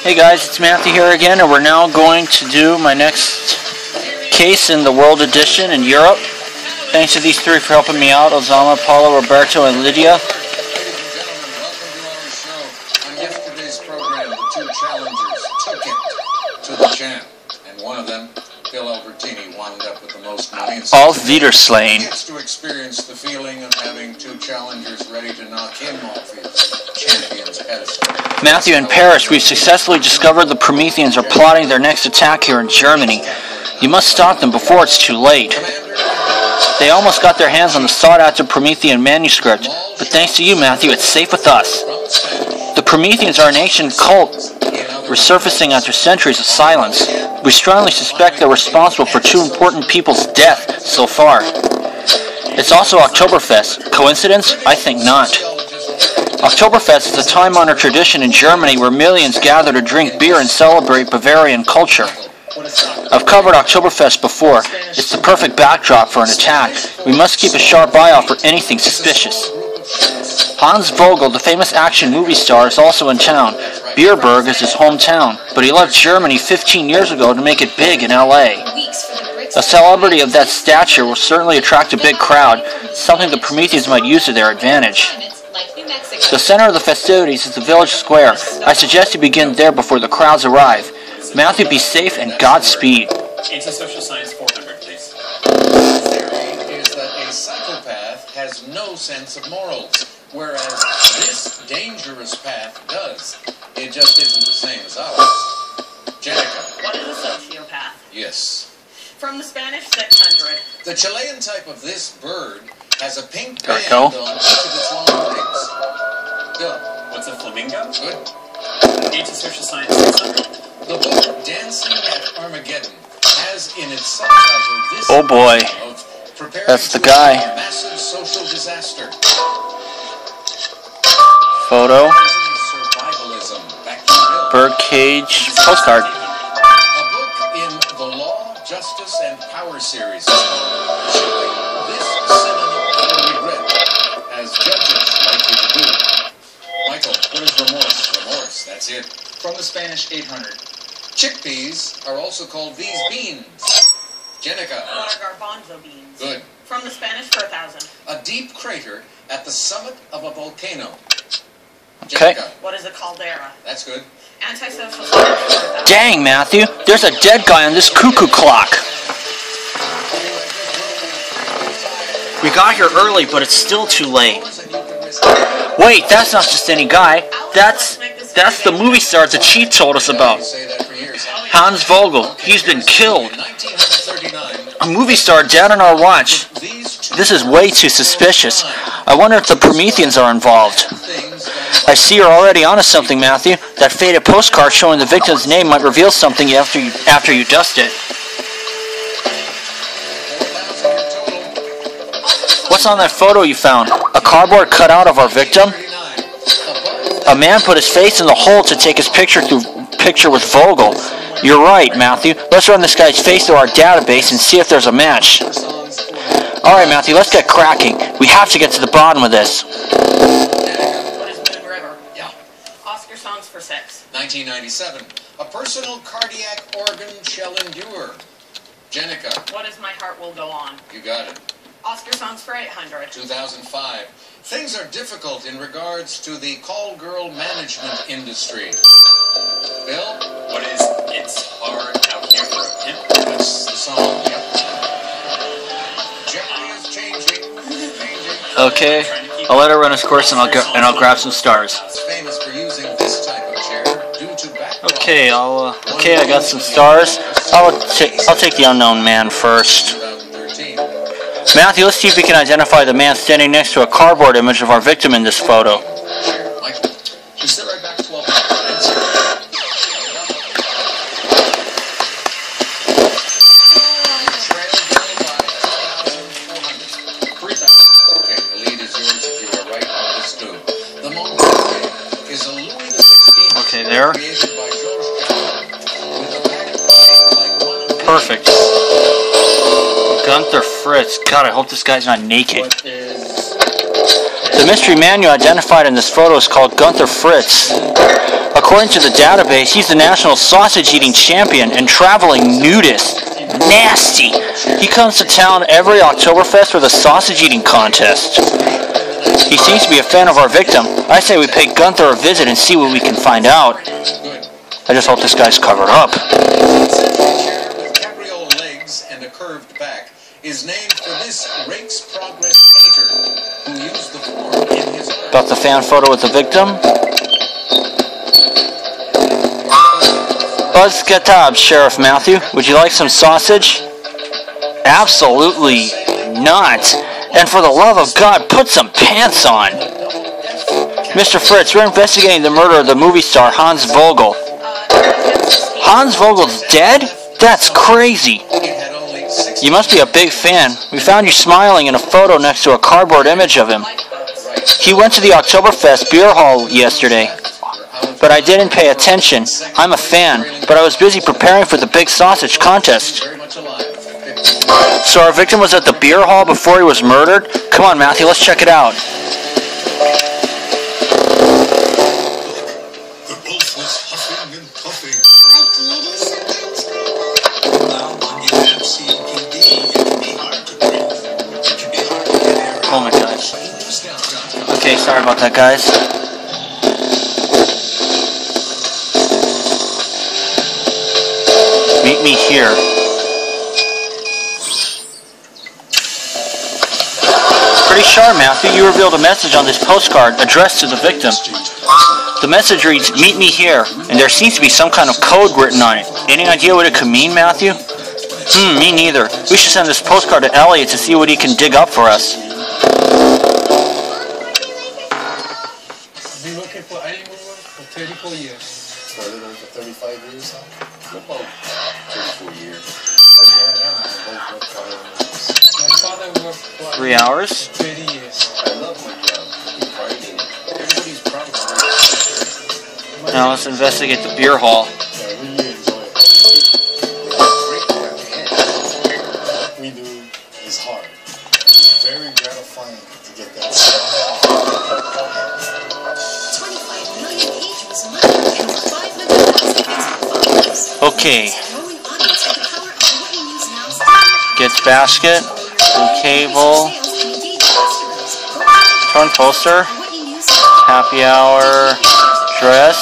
Hey guys, it's Matthew here again, and we're now going to do my next case in the World Edition in Europe. Thanks to these three for helping me out: Osama, Paulo, Roberto, and Lydia. Welcome to our show. On yesterday's program, the two challengers took it to the champ, and one of them, Phil Albertini, wound up with the most money. Auf Wieder-Slain. He gets to experience the feeling of having two challengers ready to knock him off his champion's pedestal. Matthew, in Paris, we've successfully discovered the Prometheans are plotting their next attack here in Germany. You must stop them before it's too late. They almost got their hands on the sought-after Promethean manuscript, but thanks to you, Matthew, it's safe with us. The Prometheans are an ancient cult, resurfacing after centuries of silence. We strongly suspect they're responsible for two important people's death so far. It's also Oktoberfest. Coincidence? I think not. Oktoberfest is a time-honored tradition in Germany where millions gather to drink beer and celebrate Bavarian culture. I've covered Oktoberfest before. It's the perfect backdrop for an attack. We must keep a sharp eye out for anything suspicious. Hans Vogel, the famous action movie star, is also in town. Bierberg is his hometown, but he left Germany 15 years ago to make it big in LA. A celebrity of that stature will certainly attract a big crowd, something the Prometheans might use to their advantage. The center of the festivities is the village square. I suggest you begin there before the crowds arrive. Matthew, be safe and Godspeed. Anti-social science 400, please. The theory is that a psychopath has no sense of morals, whereas this dangerous path does. It just isn't the same as ours. Jenica. What is a sociopath? Yes. From the Spanish 600. The Chilean type of this bird has a pink There we band go. on each of its long legs. Bill. What's a flamingo? Good. Anti-social science 600. The book Dancing at Armageddon has in its subtitle this Oh boy. of preparing That's the to guy. a massive social disaster. Photo. Survivalism. Back to Bill. Birdcage. Postcard. A book in the Law, Justice, and Power series is called Showing This Synonym for Regret, as judges like you to do. Michael, what is remorse? Remorse, that's it. From the Spanish 800. Chickpeas are also called these beans. Jenica. What are garbanzo beans? Good. From the Spanish 4000. A deep crater at the summit of a volcano. Okay. Jenica. What is a caldera? That's good. Antisocial science 4000. Dang, Matthew, there's a dead guy on this cuckoo clock. We got here early, but it's still too late. Wait, that's not just any guy. That's the movie star the chief told us about. Say that for years. Hans Vogel. He's been killed. In 1939, A movie star dead on our watch. these two This is way too suspicious. I wonder if the Prometheans are involved. things I see you're already onto something, Matthew. That faded postcard showing the victim's name might reveal something after you dust it. 4,000 in total. What's on that photo you found? A cardboard cutout of our victim? 39. A man put his face in the hole to take his picture with Vogel. You're right, Matthew. Let's run this guy's face through our database and see if there's a match. Alright, Matthew, let's get cracking. We have to get to the bottom of this. What is Moon River? Yeah. Oscar songs for 6. 1997. A personal cardiac organ shall endure. Jenica. What is My Heart Will Go On? You got it. Oscar songs for 800. 2005. Things are difficult in regards to the call girl management industry. Bill? What is It's Hard Out Here for a Pimp? That's the song. Yep. Jeopardy is changing. Okay, I'll let it run its course and I'll grab some stars. It's famous for using this type of chair due to back Okay, I got some stars. I'll take the unknown man first. 2013. Matthew, let's see if we can identify the man standing next to a cardboard image of our victim in this photo. Michael. We sit right back 12 minutes. Okay, the lead is yours if you are right on this too. The Montpellier is a Louis XVI. Okay, there. Created by Georges Jacques with a pattern shaped like one of the Perfect. Gunther Fritz. God, I hope this guy's not naked. What is The mystery man you identified in this photo is called Gunther Fritz. According to the database, he's the national sausage-eating champion and traveling nudist. Nasty! He comes to town every Oktoberfest with a sausage-eating contest. He seems to be a fan of our victim. I say we pay Gunther a visit and see what we can find out. I just hope this guy's covered up. With cabriole legs and a curved back is named for this Rake's Progress painter who used the form in his art. About the fan photo with the victim. Buzz Gatab, Sheriff Matthew. Would you like some sausage? Absolutely not. And for the love of God, put some pants on. Mr. Fritz, we're investigating the murder of the movie star Hans Vogel. Hans Vogel's dead? That's crazy. You must be a big fan. We found you smiling in a photo next to a cardboard image of him. He went to the Oktoberfest beer hall yesterday, but I didn't pay attention. I'm a fan, but I was busy preparing for the big sausage contest. So our victim was at the beer hall before he was murdered? Come on, Matthew, let's check it out. The wolf was huffing and puffing. Like you do sometimes, Grandpa? Well, when you have COPD, it can be hard to breathe. It can be hard to get air out. Oh my gosh. Okay, sorry about that, guys. Meet me here. Pretty sharp, Matthew. You revealed a message on this postcard addressed to the victim. The message reads, "Meet me here," and there seems to be some kind of code written on it. Any idea what it could mean, Matthew? Me neither. We should send this postcard to Elliot to see what he can dig up for us. Been working for animal for 34 years. Started on for 35 years now? About 34 years. My dad and I both work for animals. My father worked for 3 hours? 30 years. I love my job. I'm pride in it. Everybody's proud of me. Now let's investigate the beer hall. I really enjoy it. Great to have your hand. What we do is hard. It's very gratifying to get that. 25 million pages, money, and over 500,000 Facebook followers. Okay. Growing audience with the power of what you use now. Gets basket, blue cable, Sales and engage customers. torn poster, What you use now. happy hour, dress,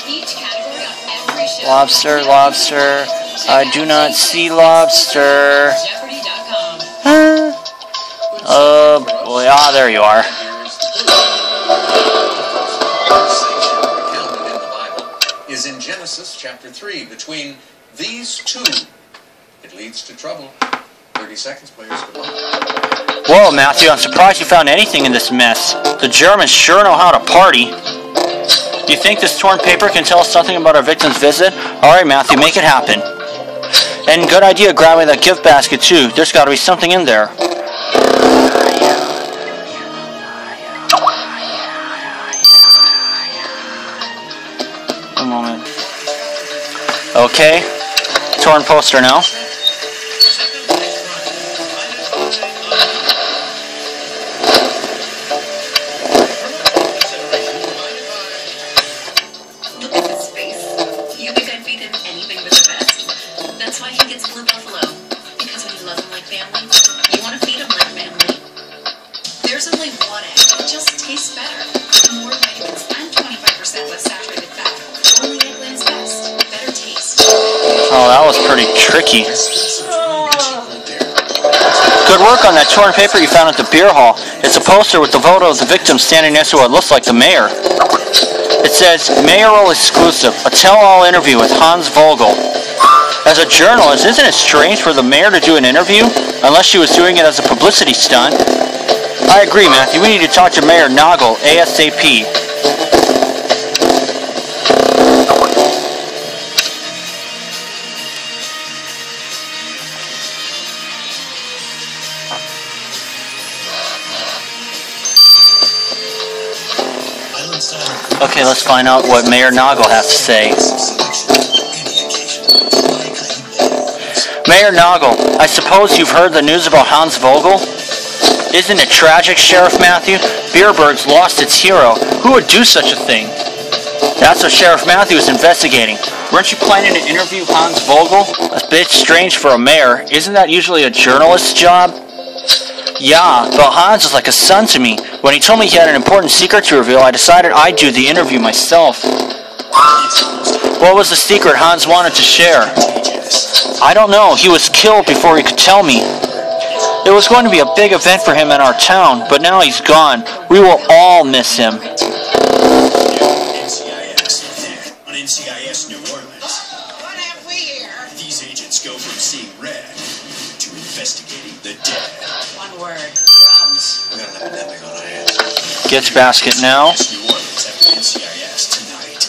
Each category on every show. lobster, lobster. I do not see lobster. Jeopardy.com. Boy, there you are. Recounted in the Bible is in Genesis chapter 3. Between these two, it leads to trouble. 30 seconds, players. Come on. Whoa, Matthew, I'm surprised you found anything in this mess. The Germans sure know how to party. Do you think this torn paper can tell us something about our victim's visit? Alright, Matthew, make it happen. And good idea grabbing that gift basket, too. There's got to be something in there. One moment. Okay. Torn poster now. Look at his face. You think I'd feed him anything but the best? That's why he gets Blue Buffalo. Because when you love him like family, you want to feed him like family. There's only one egg. It just tastes better. More vitamins and 25% less saturated fat. Only Eggland's best. Better taste. Oh, that was pretty tricky. Good work on that torn paper you found at the beer hall. It's a poster with the photo of the victim standing next to what looks like the mayor. It says, "Mayoral exclusive, a tell-all interview with Hans Vogel." As a journalist, isn't it strange for the mayor to do an interview? Unless she was doing it as a publicity stunt. I agree, Matthew. We need to talk to Mayor Nagel ASAP. Okay, let's find out what Mayor Nagel has to say. Mayor Nagel, I suppose you've heard the news about Hans Vogel? Isn't it tragic, Sheriff Matthew? Beerberg's lost its hero. Who would do such a thing? That's what Sheriff Matthew is investigating. Weren't you planning to interview Hans Vogel? A bit strange for a mayor. Isn't that usually a journalist's job? Yeah, but Hans is like a son to me. When he told me he had an important secret to reveal, I decided I'd do the interview myself. What was the secret Hans wanted to share? I don't know. He was killed before he could tell me. It was going to be a big event for him in our town, but now he's gone. We will all miss him. On NCIS New Orleans. What have we here? These agents go from seeing red to investigating the dead. One word. Drums. We got an epidemic on our hands. Gets basket now. New Orleans after NCIS tonight.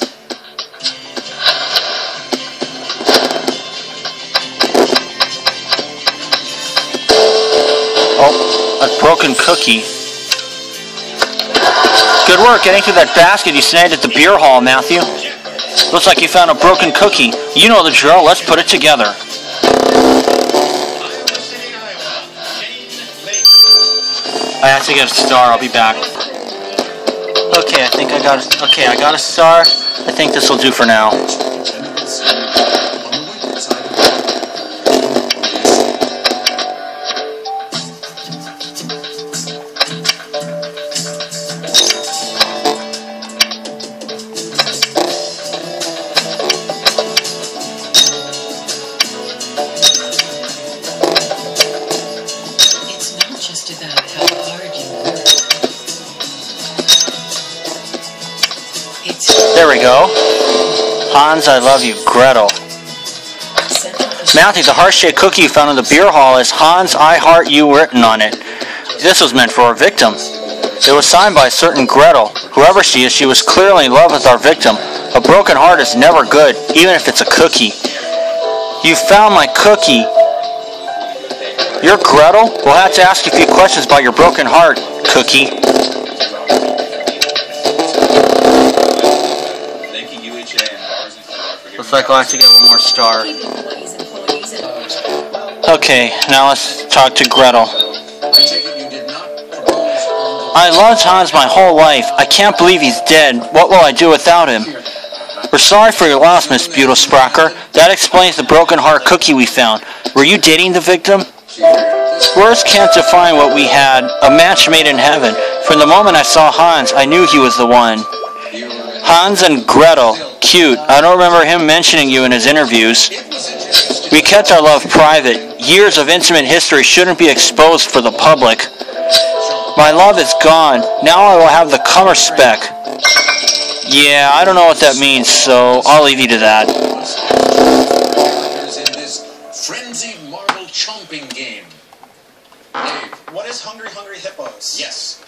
Oh, a broken cookie. Good work getting through that basket you snagged at the beer hall, Matthew. Looks like you found a broken cookie. You know the drill. Let's put it together. I have to get a star. I'll be back. Okay, I think I got a star. I think this will do for now. It's not just about how hard you work. It's There we go. Hans, I love you. Gretel. Matthew, the heart-shaped cookie you found in the beer hall is Hans, I heart you written on it. This was meant for our victim. It was signed by a certain Gretel. Whoever she is, she was clearly in love with our victim. A broken heart is never good, even if it's a cookie. You found my cookie. You're Gretel? We'll have to ask you a few questions about your broken heart, cookie. Looks like I'll have to get one more star. Okay, now let's talk to Gretel. I loved Hans my whole life. I can't believe he's dead. What will I do without him? We're sorry for your loss, Miss Beetlespracher. That explains the broken heart cookie we found. Were you dating the victim? Words can't define what we had. A match made in heaven. From the moment I saw Hans, I knew he was the one. Hans and Gretel. Cute. I don't remember him mentioning you in his interviews. We kept our love private. Years of intimate history shouldn't be exposed for the public. My love is gone. Now I will have the comer speck. Yeah, I don't know what that means, so I'll leave you to that. In this frenzied marble chomping game. Dave. What is Hungry Hungry Hippos? Yes.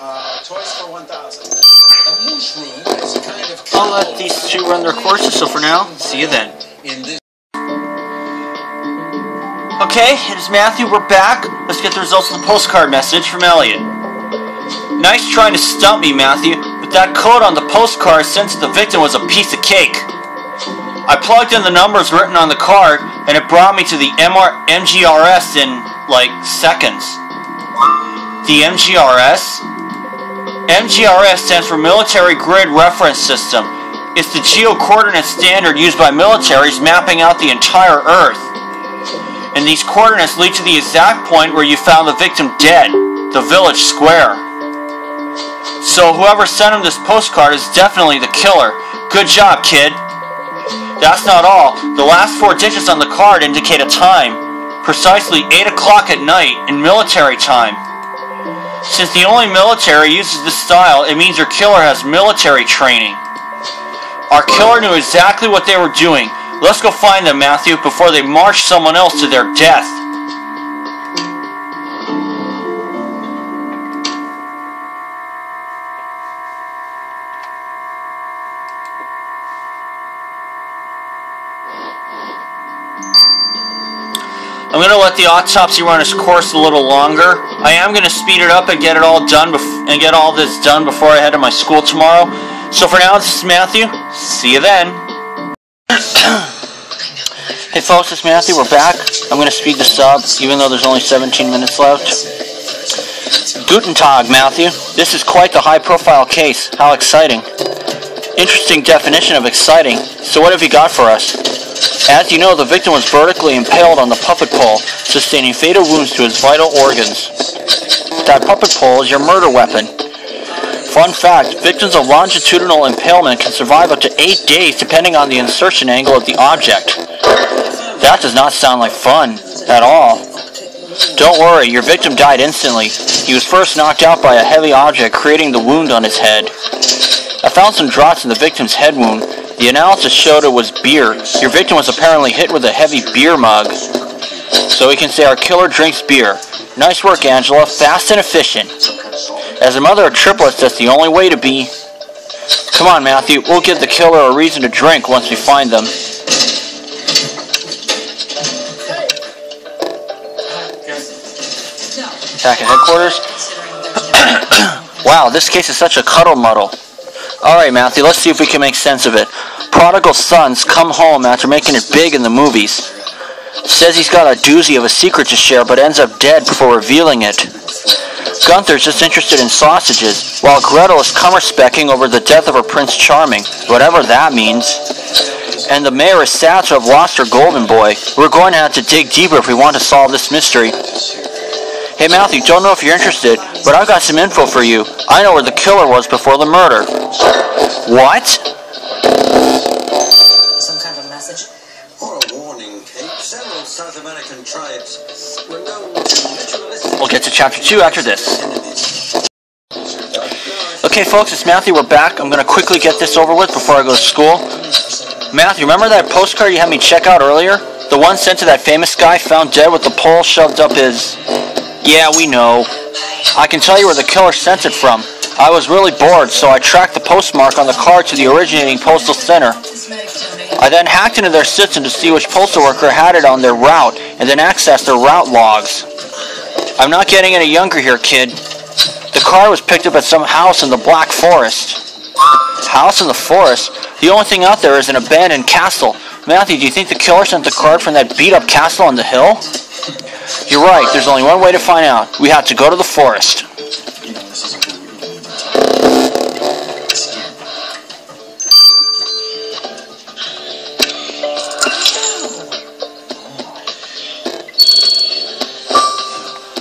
Toys for 1,000. A mushroom is a kind of I'll let these two run their courses, so for now, see you then. in this Okay, it is Matthew, we're back. Let's get the results of the postcard message from Elliot. Nice trying to stump me, Matthew, but that code on the postcard sent to the victim was a piece of cake. I plugged in the numbers written on the card, and it brought me to the MGRS in, like, seconds. The MGRS? MGRS stands for Military Grid Reference System. It's the geo-coordinate standard used by militaries mapping out the entire Earth. And these coordinates lead to the exact point where you found the victim dead, the village square. So whoever sent him this postcard is definitely the killer. Good job, kid. That's not all. The last 4 digits on the card indicate a time. Precisely 8 o'clock at night in military time. Since the only military uses this style, it means your killer has military training. Our killer knew exactly what they were doing. Let's go find them, Matthew, before they march someone else to their death. I'm going to let the autopsy run its course a little longer. I am going to speed it up and get it all done and get all this done before I head to my school tomorrow. So for now, this is Matthew. See you then. Hey folks, it's Matthew. We're back. I'm going to speed this up, even though there's only 17 minutes left. Guten Tag, Matthew. This is quite the high-profile case. How exciting. Interesting definition of exciting. So what have you got for us? As you know, the victim was vertically impaled on the puppet pole, sustaining fatal wounds to his vital organs. That puppet pole is your murder weapon. Fun fact, victims of longitudinal impalement can survive up to 8 days depending on the insertion angle of the object. That does not sound like fun at all. Don't worry, your victim died instantly. He was first knocked out by a heavy object, creating the wound on his head. I found some drops in the victim's head wound. The analysis showed it was beer. Your victim was apparently hit with a heavy beer mug. So we can say our killer drinks beer. Nice work, Angela. Fast and efficient. As a mother of triplets, that's the only way to be. Come on, Matthew. We'll give the killer a reason to drink once we find them. Back at headquarters. Wow, this case is such a cuddle muddle. Alright, Matthew, let's see if we can make sense of it. Prodigal sons come home after making it big in the movies. Says he's got a doozy of a secret to share, but ends up dead before revealing it. Gunther's just interested in sausages, while Gretel is cum-specking over the death of her Prince Charming, whatever that means. And the mayor is sad to have lost her golden boy. We're going to have to dig deeper if we want to solve this mystery. Hey Matthew, don't know if you're interested, but I've got some info for you. I know where the killer was before the murder. What? Some kind of message? Or a warning, Kate. Several South American tribes were known to ritualistic... We'll get to chapter 2 after this. Okay folks, it's Matthew, we're back. I'm going to quickly get this over with before I go to school. Matthew, remember that postcard you had me check out earlier? The one sent to that famous guy found dead with the pole shoved up his... Yeah, we know. I can tell you where the killer sent it from. I was really bored, so I tracked the postmark on the card to the originating postal center. I then hacked into their system to see which postal worker had it on their route, and then accessed their route logs. I'm not getting any younger here, kid. The card was picked up at some house in the Black Forest. House in the forest? The only thing out there is an abandoned castle. Matthew, do you think the killer sent the card from that beat-up castle on the hill? You're right, there's only one way to find out. We have to go to the forest.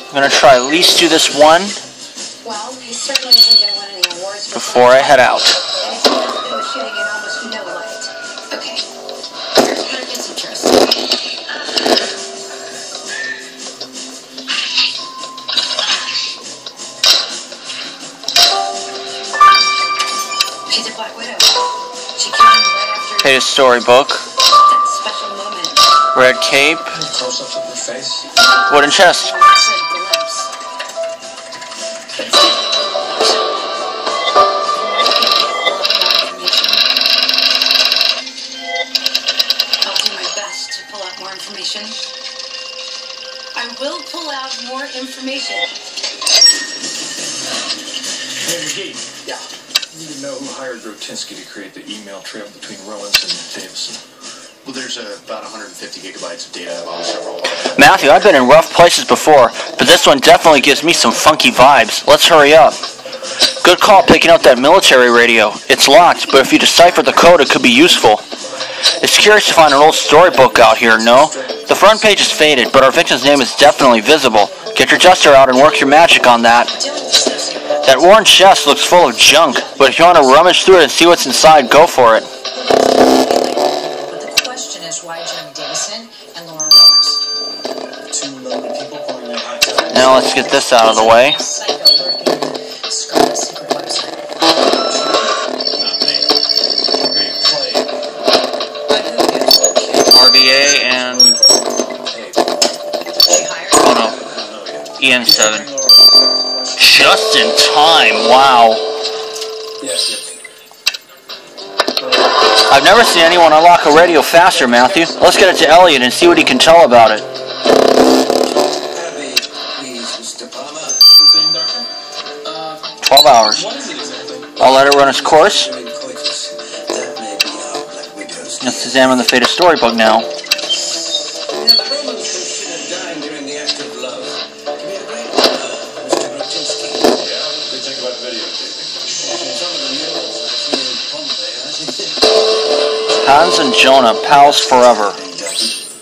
I'm going to try at least do this one Well, he certainly isn't going to win any awards before I head out. And if he was shooting in almost no light. Okay. Here's where it gets interesting. She's a Black Widow. She came right after Page storybook. that special moment. Red cape. Close-ups of her face. Wooden chest. Said glimpse. But it's I'll do my best to pull out more information. I will pull out more information. Hey, McGee. Yeah. You need to know who hired Grotinsky to create the email trail between Rollins and Davison. Well, there's about 150 gigabytes of data on several. Matthew, I've been in rough places before, but this one definitely gives me some funky vibes. Let's hurry up. Good call picking up that military radio. It's locked, but if you decipher the code, it could be useful. It's curious to find an old storybook out here, no? The front page is faded, but our victim's name is definitely visible. Get your duster out and work your magic on that. That worn chest looks full of junk, but if you want to rummage through it and see what's inside, go for it. But the question is why Jeremy Davison and Laura Rose? Two lonely people pouring their hearts out. Now let's get this out of the way. Psycho lurking in the Scarlet's secret website. Not me. Great play. By who did? RBA and... She hired? Oh no. EN7. Just in time, wow. Yes. I've never seen anyone unlock a radio faster, Matthew. Let's get it to Elliot and see what he can tell about it. Abby, please, Mr. Palmer. The same, Doctor? 12 hours. What is it exactly? I'll let it run its course. During coitus, that may be our Black Widow's. Let's examine the faded storybook now. Now, the Romans considered dying during the act of love to be a great honor, Mr. Grotinsky. about videotaping? Hans and Jonah, pals forever.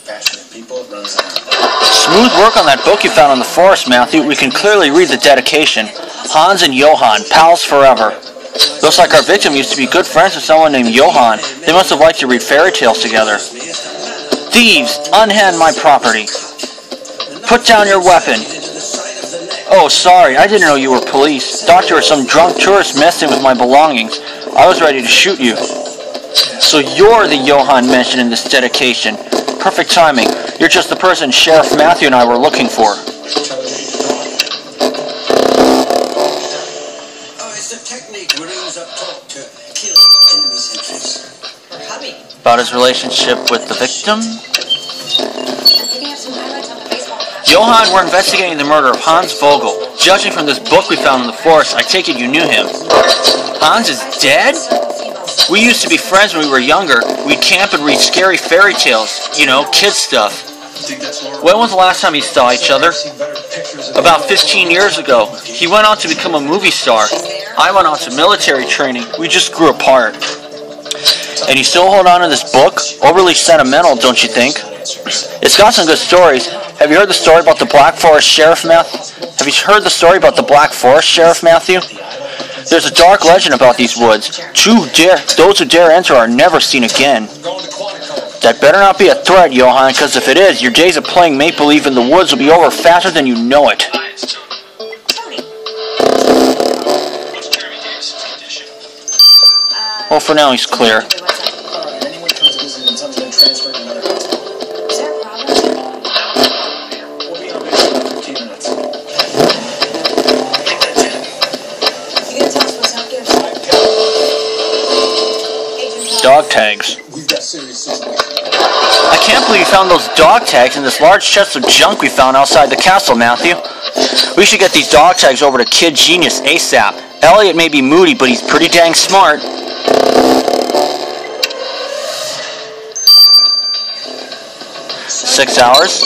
Passionate people, it runs in. Smooth work on that book you found in the forest, Matthew. We can clearly read the dedication. Hans and Johann, pals forever. Looks like our victim used to be good friends with someone named Johann. They must have liked to read fairy tales together. Thieves, unhand my property. Put down your weapon. Oh, sorry, I didn't know you were police. Thought you were some drunk tourist messing with my belongings. I was ready to shoot you. So you're the Johann mentioned in this dedication. Perfect timing. You're just the person Sheriff Matthew and I were looking for. About his relationship with the victim? Johann, we're investigating the murder of Hans Vogel. Judging from this book we found in the forest, I take it you knew him. Hans is dead? We used to be friends when we were younger. We'd camp and read scary fairy tales. You know, kid stuff. When was the last time you saw each other? About 15 years ago. He went on to become a movie star. I went on to military training. We just grew apart. And you still hold on to this book? Overly sentimental, don't you think? It's got some good stories. Have you heard the story about the Black Forest Sheriff, Matthew? Have you heard the story about the Black Forest Sheriff, Matthew? There's a dark legend about those woods. Those who dare enter are never seen again. That better not be a threat, Johann, because if it is, your days of playing make-believe in the woods will be over faster than you know it. Well, for now he's clear. Anyone comes to visit and someone's been transferred to another hospital. Is there a problem? We'll be on base in about 15 minutes. You gonna tell us what's up, Gibbs? Dog tags. We've got serious situation. I can't believe you found those dog tags in this large chest of junk we found outside the castle, Matthew. We should get these dog tags over to Kid Genius ASAP. Elliot may be moody, but he's pretty dang smart. $6 hours.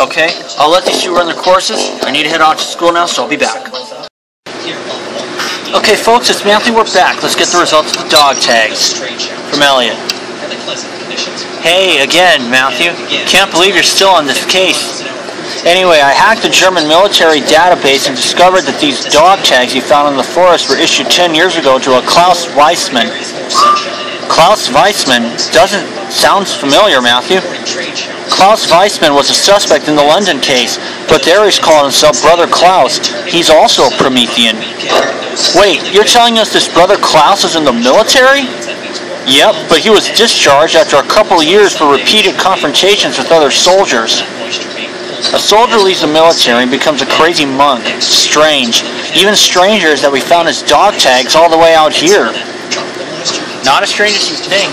Okay, I'll let these two run their courses. I need to head off to school now, so I'll be back. Okay, folks, it's Matthew. We're back. Let's get the results of the dog tags from Elliot. Hey, again, Matthew. Can't believe you're still on this case. Anyway, I hacked the German military database and discovered that these dog tags you found in the forest were issued 10 years ago to a Klaus Weissman. Klaus Weissman sounds familiar, Matthew. Klaus Weissman was a suspect in the London case, but there he's called himself Brother Klaus. He's also a Promethean. Wait, you're telling us this Brother Klaus is in the military? Yep, but he was discharged after a couple of years for repeated confrontations with other soldiers. A soldier leaves the military and becomes a crazy monk. Strange. Even stranger is that we found his dog tags all the way out here. Not as strange as you think,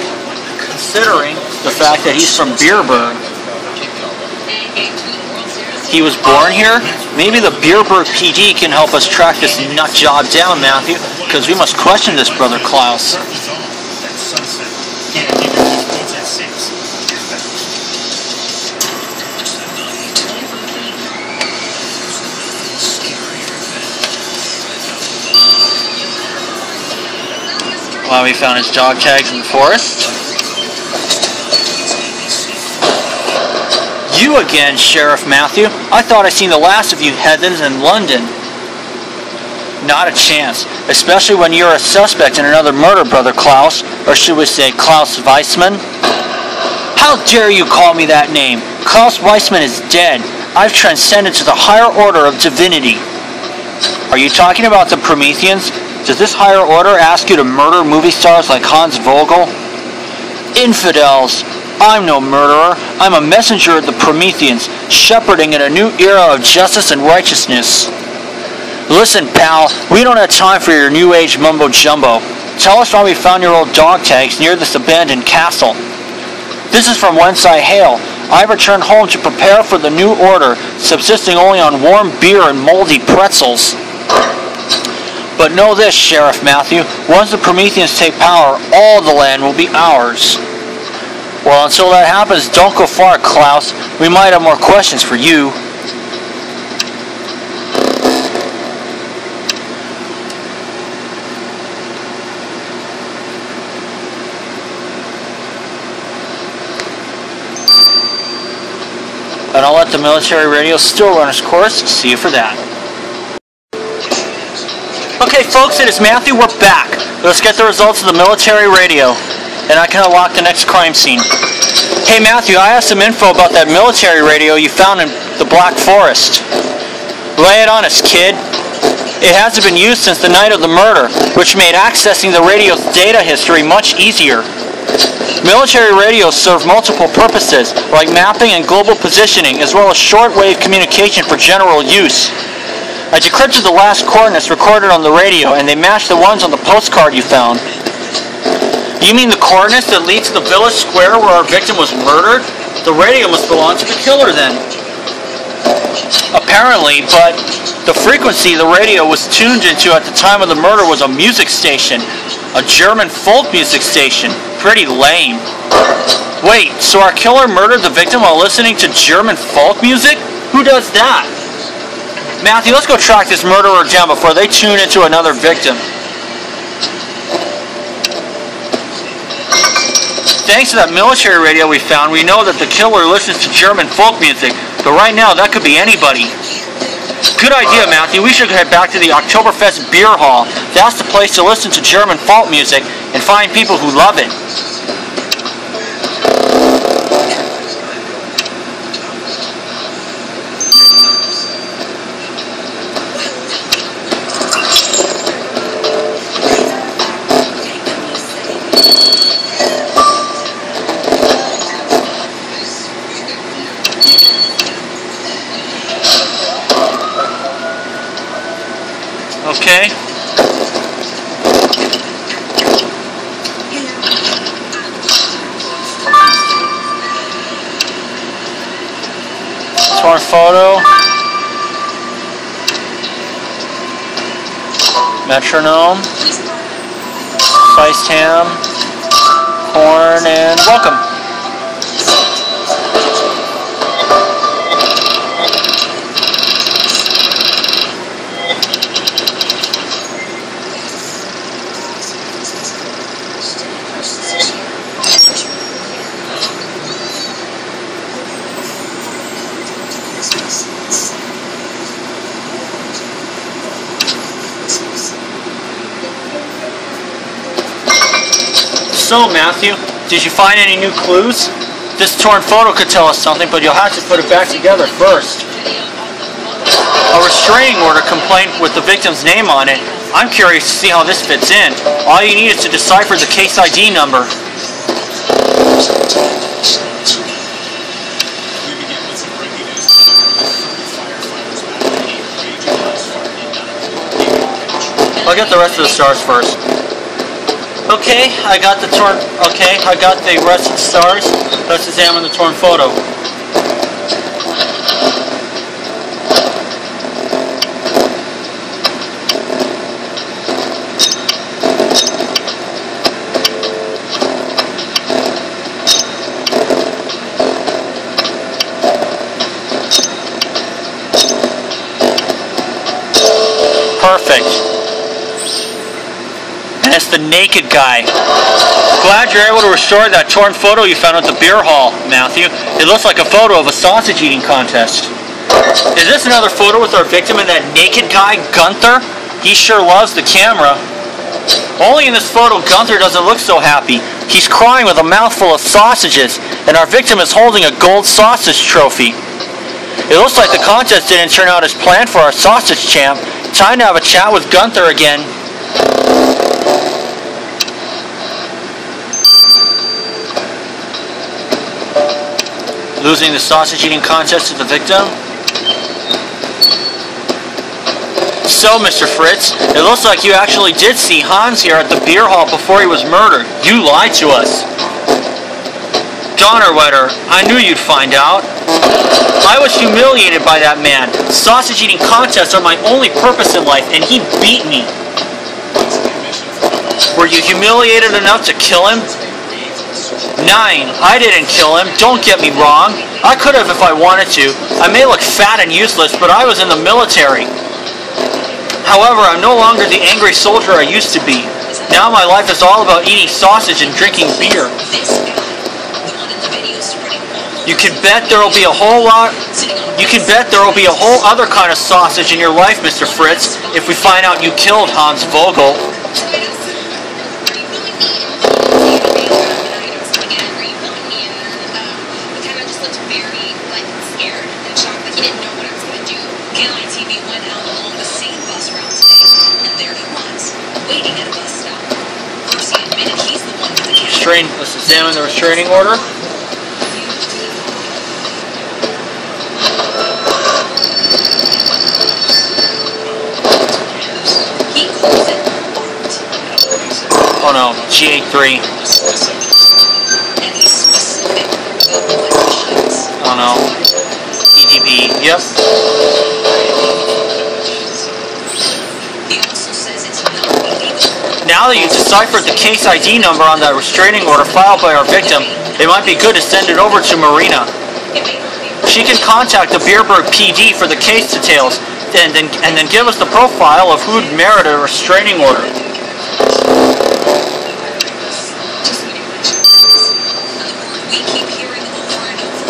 considering the fact that he's from Beerburg. He was born here? Maybe the Beerburg PD can help us track this nut job down, Matthew, because we must question this Brother Klaus. Wow, we found his dog tags in the forest. You again, Sheriff Matthew. I thought I'd seen the last of you heathens in London. Not a chance, especially when you're a suspect in another murder, Brother Klaus, or should we say Klaus Weissman? How dare you call me that name? Klaus Weissman is dead. I've transcended to the higher order of divinity. Are you talking about the Prometheans? Does this higher order ask you to murder movie stars like Hans Vogel? Infidels! I'm no murderer. I'm a messenger of the Prometheans, shepherding in a new era of justice and righteousness. Listen, pal, we don't have time for your new age mumbo-jumbo. Tell us why we found your old dog tags near this abandoned castle. This is from whence I hail. I returned home to prepare for the new order, subsisting only on warm beer and moldy pretzels. But know this, Sheriff Matthew, once the Prometheans take power, all the land will be ours. Well, until that happens, don't go far, Klaus. We might have more questions for you. I'll let the military radio still run its course. See you for that. Okay, folks, it is Matthew. We're back. Let's get the results of the military radio, and I can unlock the next crime scene. Hey, Matthew, I have some info about that military radio you found in the Black Forest. Lay it on us, kid. It hasn't been used since the night of the murder, which made accessing the radio's data history much easier. Military radios serve multiple purposes, like mapping and global positioning, as well as shortwave communication for general use. I decrypted the last coordinates recorded on the radio, and they match the ones on the postcard you found. You mean the coordinates that lead to the village square where our victim was murdered? The radio must belong to the killer then. Apparently, but the frequency the radio was tuned into at the time of the murder was a music station. A German folk music station. Pretty lame. Wait, so our killer murdered the victim while listening to German folk music? Who does that? Matthew, let's go track this murderer down before they tune into another victim. Thanks to that military radio we found, we know that the killer listens to German folk music, but right now that could be anybody. Good idea, Matthew. We should head back to the Oktoberfest beer hall. That's the place to listen to German folk music and find people who love it. Okay. Torn photo. Metronome. Sliced ham. Corn and welcome. So, Matthew, did you find any new clues? This torn photo could tell us something, but you'll have to put it back together first. A restraining order complaint with the victim's name on it. I'm curious to see how this fits in. All you need is to decipher the case ID number. I'll get the rest of the stars first. Okay, I got the rest of the stars. Let's examine the torn photo. Perfect. And it's the naked guy. Glad you're able to restore that torn photo you found at the beer hall, Matthew. It looks like a photo of a sausage eating contest. Is this another photo with our victim and that naked guy, Gunther? He sure loves the camera. Only in this photo, Gunther doesn't look so happy. He's crying with a mouthful of sausages, and our victim is holding a gold sausage trophy. It looks like the contest didn't turn out as planned for our sausage champ. Time to have a chat with Gunther again. Losing the sausage eating contest to the victim? So, Mr. Fritz, it looks like you actually did see Hans here at the beer hall before he was murdered. You lied to us. Donnerwetter, I knew you'd find out. I was humiliated by that man. Sausage eating contests are my only purpose in life, and he beat me. Were you humiliated enough to kill him? 9. I didn't kill him. Don't get me wrong. I could have if I wanted to. I may look fat and useless, but I was in the military. However, I'm no longer the angry soldier I used to be. Now my life is all about eating sausage and drinking beer. This guy, the one in the video spreading all You can bet there will be a whole lot. You can bet there will be a whole other kind of sausage in your life, Mr. Fritz, if we find out you killed Hans Vogel. Let's examine the restraining order. Oh no, G83. Oh no, EDB. Yep. Now that you've deciphered the case ID number on that restraining order filed by our victim, it might be good to send it over to Marina. She can contact the Beerberg PD for the case details, and then give us the profile of who'd merited a restraining order.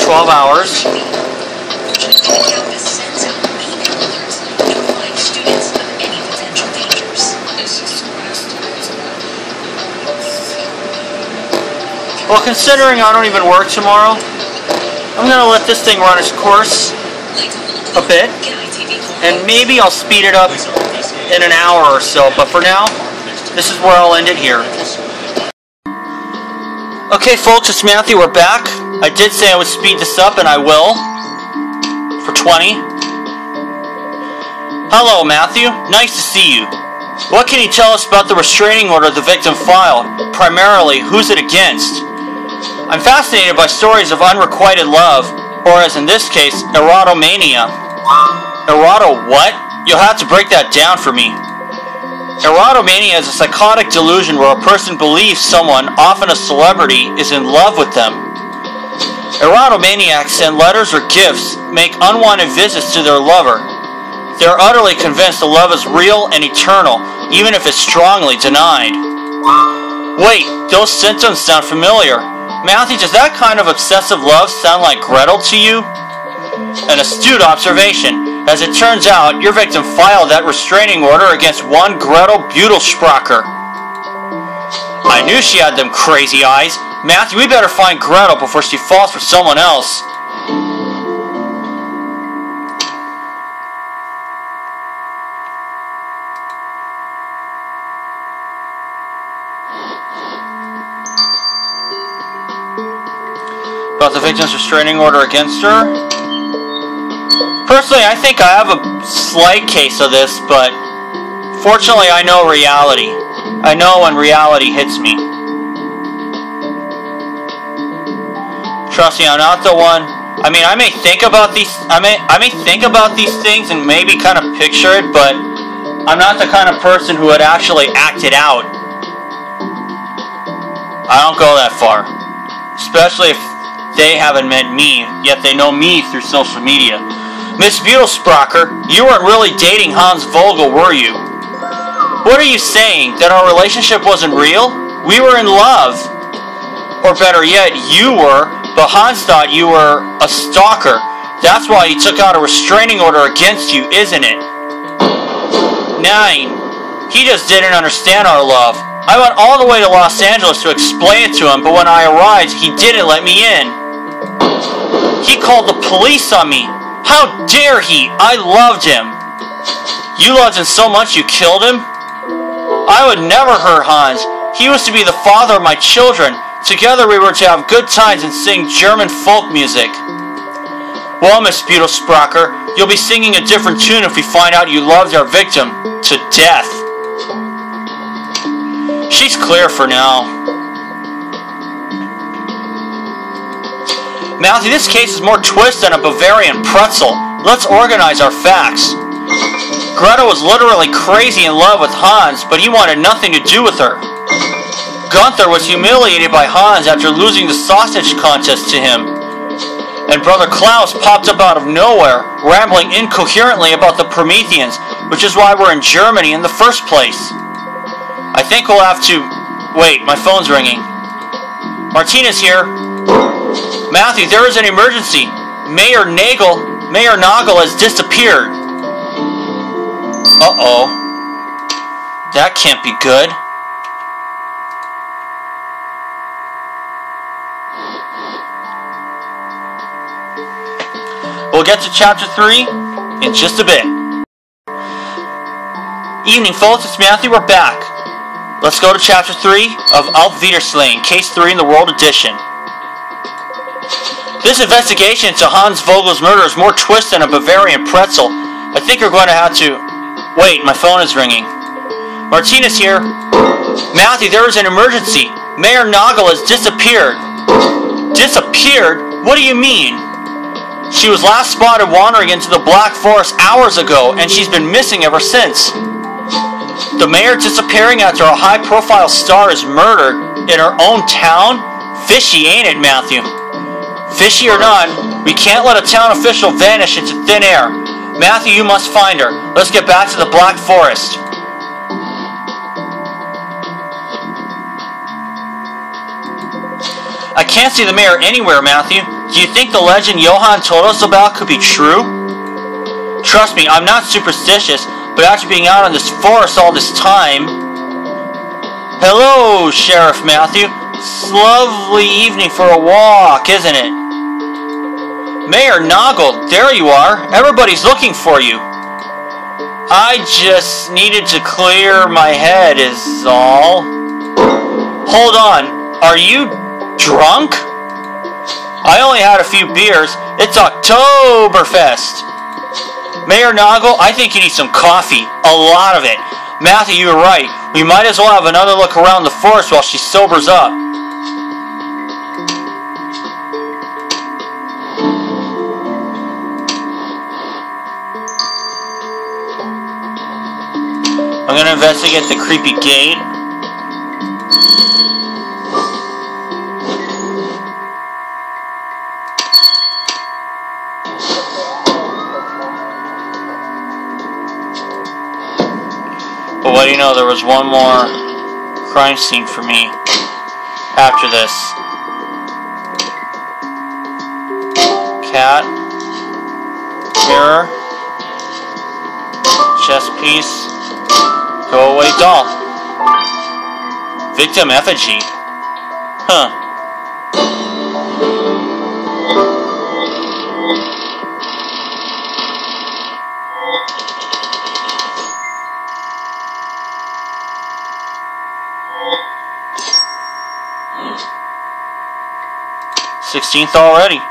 12 hours. Well, considering I don't even work tomorrow, I'm going to let this thing run its course a bit, and maybe I'll speed it up in an hour or so, but for now, this is where I'll end it here. Okay folks, it's Matthew, we're back. I did say I would speed this up, and I will, for 20. Hello Matthew, nice to see you. What can you tell us about the restraining order the victim filed? Primarily, who's it against? I'm fascinated by stories of unrequited love, or as in this case, erotomania. Eroto what? You'll have to break that down for me. Erotomania is a psychotic delusion where a person believes someone, often a celebrity, is in love with them. Erotomaniacs send letters or gifts, make unwanted visits to their lover. They are utterly convinced the love is real and eternal, even if it's strongly denied. Wait, those symptoms sound familiar. Matthew, does that kind of obsessive love sound like Gretel to you? An astute observation. As it turns out, your victim filed that restraining order against one Gretel Buedelspracher. I knew she had them crazy eyes. Matthew, we better find Gretel before she falls for someone else. About the victim's restraining order against her. Personally, I think I have a slight case of this, but fortunately I know reality. I know when reality hits me. Trust me, I'm not the one. I mean, I may think about these things and maybe kind of picture it, but I'm not the kind of person who would actually act it out. I don't go that far. Especially if they haven't met me, yet they know me through social media. Miss Buedelspracher, you weren't really dating Hans Vogel, were you? What are you saying? That our relationship wasn't real? We were in love. Or better yet, you were, but Hans thought you were a stalker. That's why he took out a restraining order against you, isn't it? 9. He just didn't understand our love. I went all the way to Los Angeles to explain it to him, but when I arrived, he didn't let me in. He called the police on me. How dare he? I loved him. You loved him so much you killed him? I would never hurt Hans. He was to be the father of my children. Together we were to have good times and sing German folk music. Well, Miss Buedelspracher, you'll be singing a different tune if we find out you loved our victim to death. She's clear for now. Matthew, this case is more twist than a Bavarian pretzel. Let's organize our facts. Gretel was literally crazy in love with Hans, but he wanted nothing to do with her. Gunther was humiliated by Hans after losing the sausage contest to him. And Brother Klaus popped up out of nowhere, rambling incoherently about the Prometheans, which is why we're in Germany in the first place. I think we'll have to... Wait, my phone's ringing. Martina's here. Matthew, there is an emergency. Mayor Nagel has disappeared. Uh-oh. That can't be good. We'll get to chapter 3 in just a bit. Evening, folks. It's Matthew. We're back. Let's go to chapter 3 of Auf Wieder-Slain, case 3 in the World Edition. This investigation into Hans Vogel's murder is more twist than a Bavarian pretzel. I think we're going to have to... Wait, my phone is ringing. Martinez here. Matthew, there is an emergency. Mayor Nagel has disappeared. Disappeared? What do you mean? She was last spotted wandering into the Black Forest hours ago, and she's been missing ever since. The mayor disappearing after a high-profile star is murdered in her own town? Fishy, ain't it, Matthew? Fishy or not, we can't let a town official vanish into thin air. Matthew, you must find her. Let's get back to the Black Forest. I can't see the mayor anywhere, Matthew. Do you think the legend Johann told us about could be true? Trust me, I'm not superstitious, but after being out in this forest all this time... Hello, Sheriff Matthew. It's a lovely evening for a walk, isn't it? Mayor Nagel, there you are. Everybody's looking for you. I just needed to clear my head is all. Hold on, are you drunk? I only had a few beers. It's Oktoberfest. Mayor Nagel, I think you need some coffee. A lot of it. Matthew, you were right. We might as well have another look around the forest while she sobers up. I'm going to investigate the creepy gate. But what do you know, there was one more crime scene for me after this. Cat. Mirror. Chess piece. Go away doll. Victim effigy. Huh. $16th already.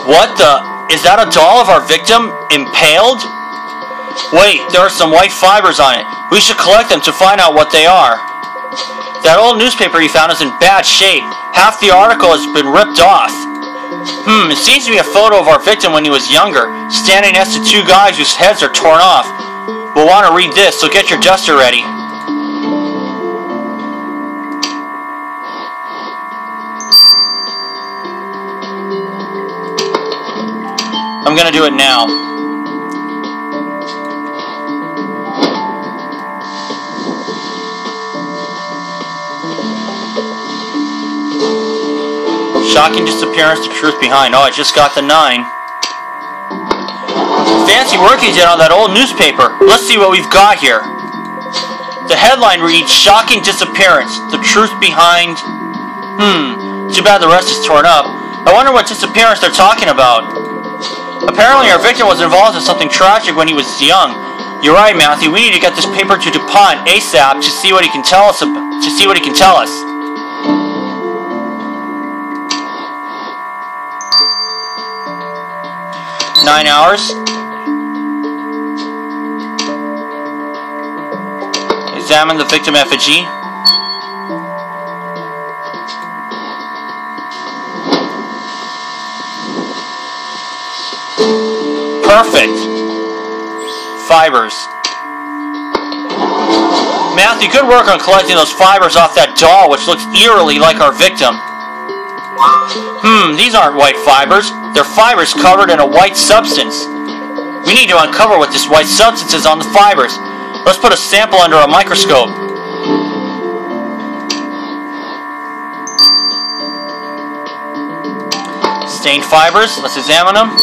What the? Is that a doll of our victim impaled? Wait, there are some white fibers on it. We should collect them to find out what they are. That old newspaper you found is in bad shape. Half the article has been ripped off. It seems to be a photo of our victim when he was younger, standing next to two guys whose heads are torn off. We'll want to read this, so get your duster ready. I'm gonna do it now. Shocking disappearance, the truth behind. Oh, I just got the 9. Fancy work you did on that old newspaper. Let's see what we've got here. The headline reads, Shocking Disappearance, the truth behind... Too bad the rest is torn up. I wonder what disappearance they're talking about. Apparently our victim was involved in something tragic when he was young. You're right, Matthew. We need to get this paper to DuPont ASAP to see what he can tell us. 9 hours. Examine the victim effigy. Perfect. Fibers. Matthew, good work on collecting those fibers off that doll, which looks eerily like our victim. These aren't white fibers. They're fibers covered in a white substance. We need to uncover what this white substance is on the fibers. Let's put a sample under a microscope. Stained fibers, let's examine them.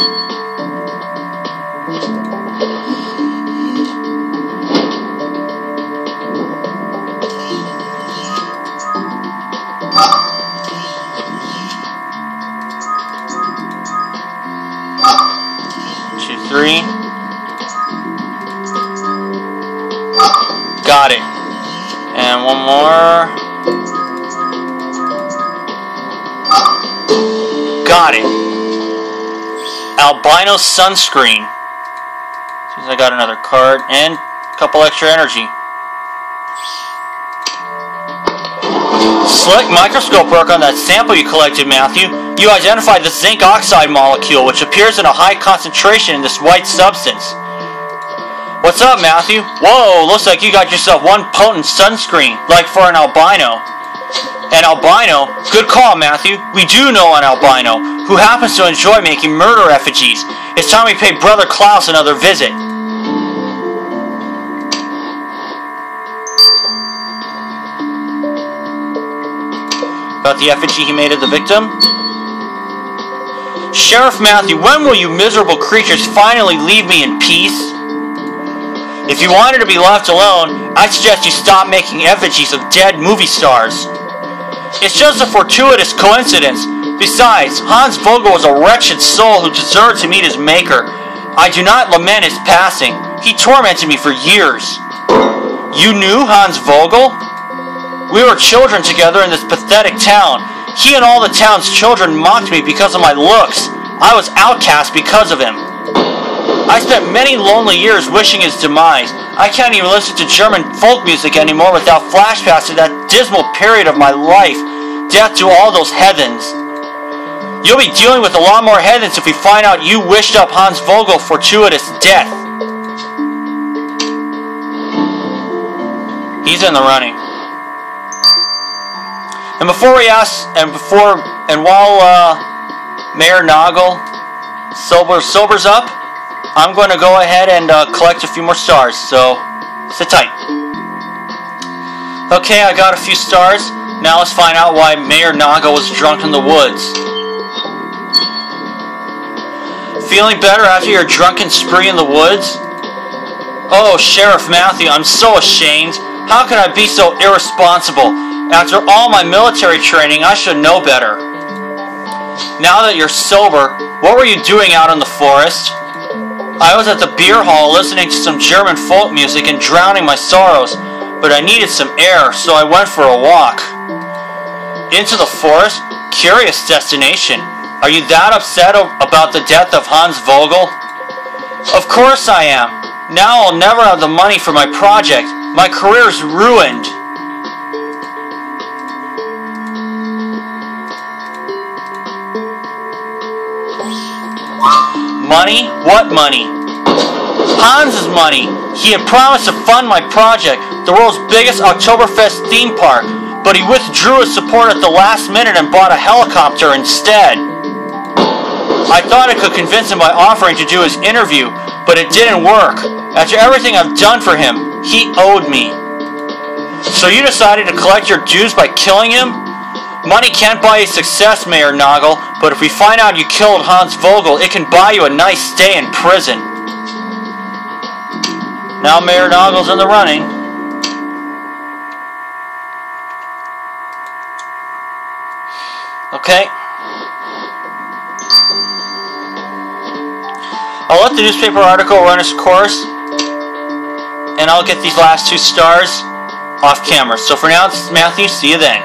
Three. Got it. And one more. Got it. Albino sunscreen. Seems I got another card and a couple extra energy. Slick microscope work on that sample you collected, Matthew. You identified the zinc oxide molecule, which appears in a high concentration in this white substance. What's up, Matthew? Whoa, looks like you got yourself one potent sunscreen, like for an albino. An albino? Good call, Matthew. We do know an albino, who happens to enjoy making murder effigies. It's time we pay Brother Klaus another visit. About the effigy he made of the victim? Sheriff Matthew, when will you miserable creatures finally leave me in peace? If you wanted to be left alone, I suggest you stop making effigies of dead movie stars. It's just a fortuitous coincidence. Besides, Hans Vogel was a wretched soul who deserved to meet his maker. I do not lament his passing. He tormented me for years. You knew Hans Vogel? We were children together in this pathetic town. He and all the town's children mocked me because of my looks. I was outcast because of him. I spent many lonely years wishing his demise. I can't even listen to German folk music anymore without flashbacks to that dismal period of my life. Death to all those heathens. You'll be dealing with a lot more heathens if we find out you wished up Hans Vogel's fortuitous death. He's in the running. And before we ask, while Mayor Noggle sobers up, I'm going to go ahead and collect a few more stars, so sit tight. Okay, I got a few stars. Now let's find out why Mayor Noggle was drunk in the woods. Feeling better after your drunken spree in the woods? Oh, Sheriff Matthew, I'm so ashamed. How could I be so irresponsible? After all my military training, I should know better. Now that you're sober, what were you doing out in the forest? I was at the beer hall listening to some German folk music and drowning my sorrows, but I needed some air, so I went for a walk. Into the forest? Curious destination. Are you that upset about the death of Hans Vogel? Of course I am. Now I'll never have the money for my project. My career's ruined. Money? What money? Hans's money. He had promised to fund my project, the world's biggest Oktoberfest theme park, but he withdrew his support at the last minute and bought a helicopter instead. I thought I could convince him by offering to do his interview, but it didn't work. After everything I've done for him, he owed me. So you decided to collect your dues by killing him? Money can't buy you success, Mayor Noggle, but if we find out you killed Hans Vogel, it can buy you a nice stay in prison. Now Mayor Noggle's in the running. Okay. I'll let the newspaper article run its course, and I'll get these last 2 stars off camera. So for now, this is Matthew. See you then.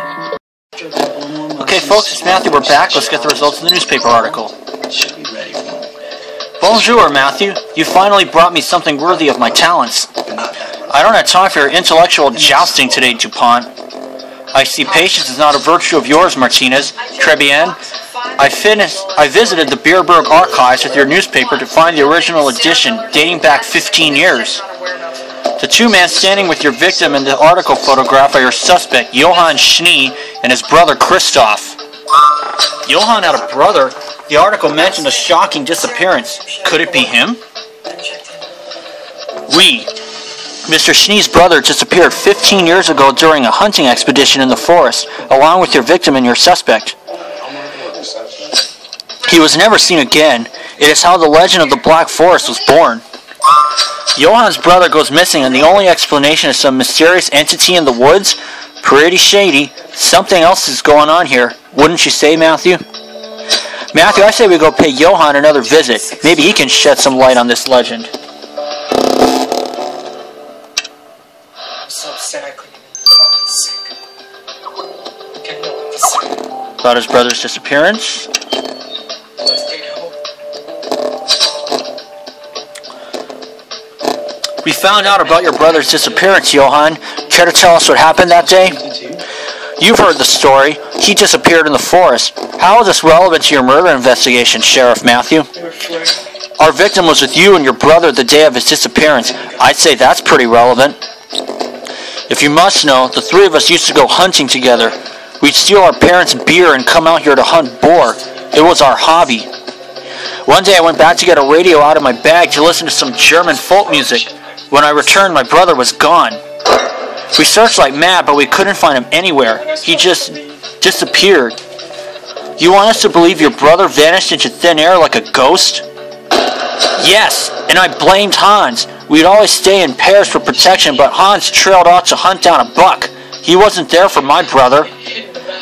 Okay, folks, it's Matthew. We're back. Let's get the results of the newspaper article. Should be ready for me. Bonjour, Matthew. You finally brought me something worthy of my talents. I don't have time for your intellectual jousting today, DuPont. I see patience is not a virtue of yours, Martinez. Très bien. I visited the Bierberg archives with your newspaper to find the original edition dating back 15 years. The 2 men standing with your victim in the article photograph are your suspect, Johann Schnee, and his brother, Christoph. Johann had a brother? The article mentioned a shocking disappearance. Could it be him? Oui. Mr. Schnee's brother disappeared 15 years ago during a hunting expedition in the forest, along with your victim and your suspect. He was never seen again. It is how the legend of the Black Forest was born. Johan's brother goes missing, and the only explanation is some mysterious entity in the woods? Pretty shady. Something else is going on here. Wouldn't you say, Matthew? Matthew, I say we go pay Johan another visit. Maybe he can shed some light on this legend. I'm so upset I couldn't even call in sick. Get no one to say. About his brother's disappearance. Let's take it home. We found out about your brother's disappearance, Johan. Care to tell us what happened that day? You've heard the story. He disappeared in the forest. How is this relevant to your murder investigation, Sheriff Matthew? Our victim was with you and your brother the day of his disappearance. I'd say that's pretty relevant. If you must know, the three of us used to go hunting together. We'd steal our parents' beer and come out here to hunt boar. It was our hobby. One day I went back to get a radio out of my bag to listen to some German folk music. When I returned, my brother was gone. We searched like mad, but we couldn't find him anywhere. He just disappeared. You want us to believe your brother vanished into thin air like a ghost? Yes, and I blamed Hans. We'd always stay in pairs for protection, but Hans trailed off to hunt down a buck. He wasn't there for my brother.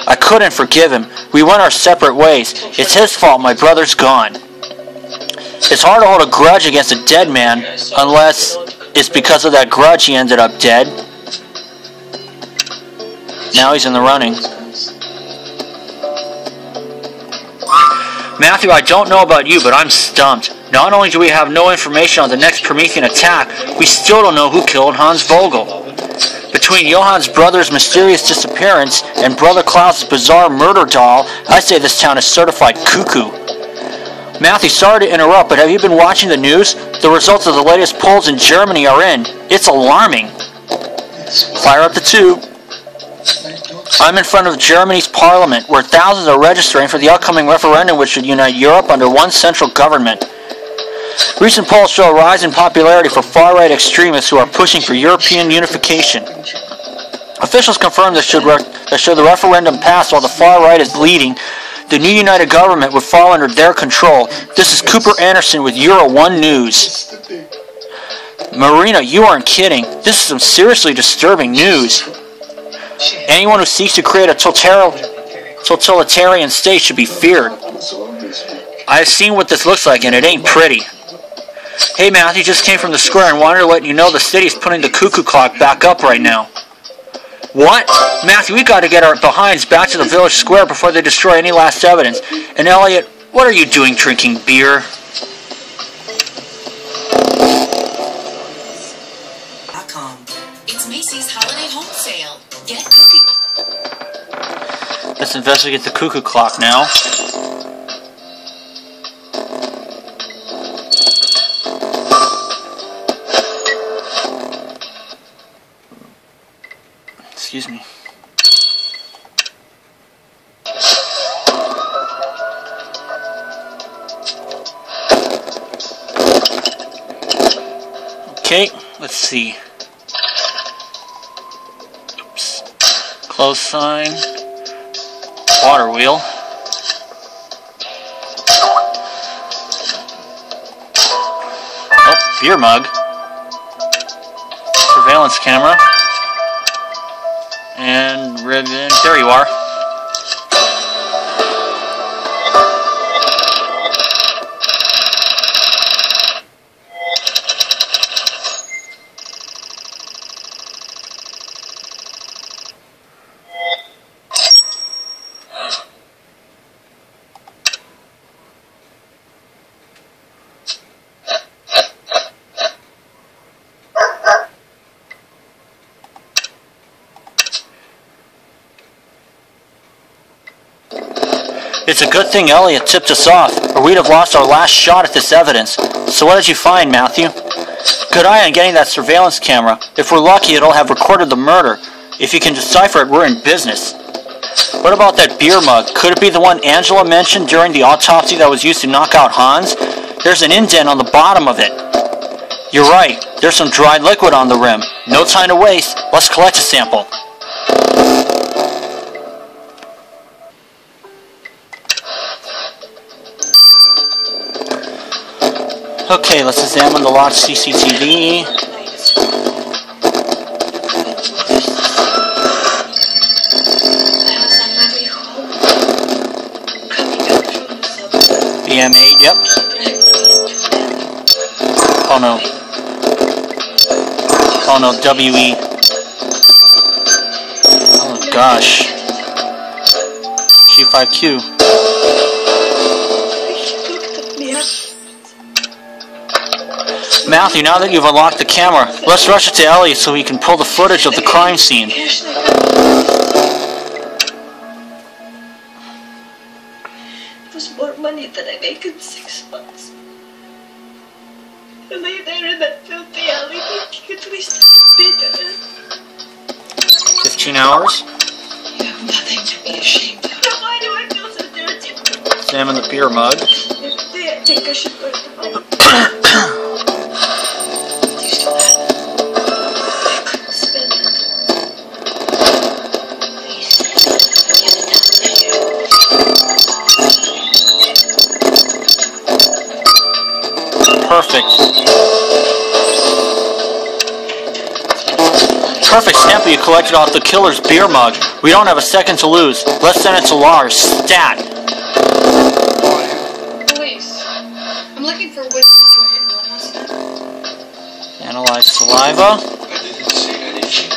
I couldn't forgive him. We went our separate ways. It's his fault my brother's gone. It's hard to hold a grudge against a dead man, unless it's because of that grudge he ended up dead. Now he's in the running. Matthew, I don't know about you, but I'm stumped. Not only do we have no information on the next Promethean attack, we still don't know who killed Hans Vogel. Between Johan's brother's mysterious disappearance and Brother Klaus's bizarre murder doll, I say this town is certified cuckoo. Matthew, sorry to interrupt, but have you been watching the news? The results of the latest polls in Germany are in. It's alarming. Fire up the tube. I'm in front of Germany's parliament, where thousands are registering for the upcoming referendum which should unite Europe under one central government. Recent polls show a rise in popularity for far-right extremists who are pushing for European unification. Officials confirm that should the referendum pass while the far-right is leading, the new united government would fall under their control. This is Cooper Anderson with Euro 1 News. Marina, you aren't kidding. This is some seriously disturbing news. Anyone who seeks to create a totalitarian state should be feared. I've seen what this looks like, and it ain't pretty. Hey, Matthew, just came from the square and wanted to let you know the city's putting the cuckoo clock back up right now. What? Matthew, we got to get our behinds back to the village square before they destroy any last evidence. And Elliot, what are you doing drinking beer? It's Macy's holiday home sale. Get cookie. Let's investigate the cuckoo clock now. Excuse me. Okay, let's see. Oops. Close sign. Water wheel. Oh, beer mug. Surveillance camera. And ribbon. There you are. It's a good thing Elliot tipped us off, or we'd have lost our last shot at this evidence. So what did you find, Matthew? Good eye on getting that surveillance camera. If we're lucky, it'll have recorded the murder. If you can decipher it, we're in business. What about that beer mug? Could it be the one Angela mentioned during the autopsy that was used to knock out Hans? There's an indent on the bottom of it. You're right. There's some dried liquid on the rim. No time to waste. Let's collect a sample. Okay, let's examine the lodge CCTV. BM8, yep. Oh no. Oh no, WE. Oh gosh. G5Q. Matthew, now that you've unlocked the camera, let's rush it to Elliot so he can pull the footage of the crime scene. It was more money than I make in 6 months. I lay there in that filthy alley thinking at least I could be there. 15 hours. You have nothing to be ashamed of. Then why do I feel so dirty? Examine the beer mug. I think I should go to the home. Do you still have it? I couldn't spend it. Please, give it down to you. Perfect. Perfect sample you collected off the killer's beer mug. We don't have a second to lose. Let's send it to Lars. Stat. Police. I'm looking for witnesses to a hit and run last night. Analyze saliva. I didn't see anything.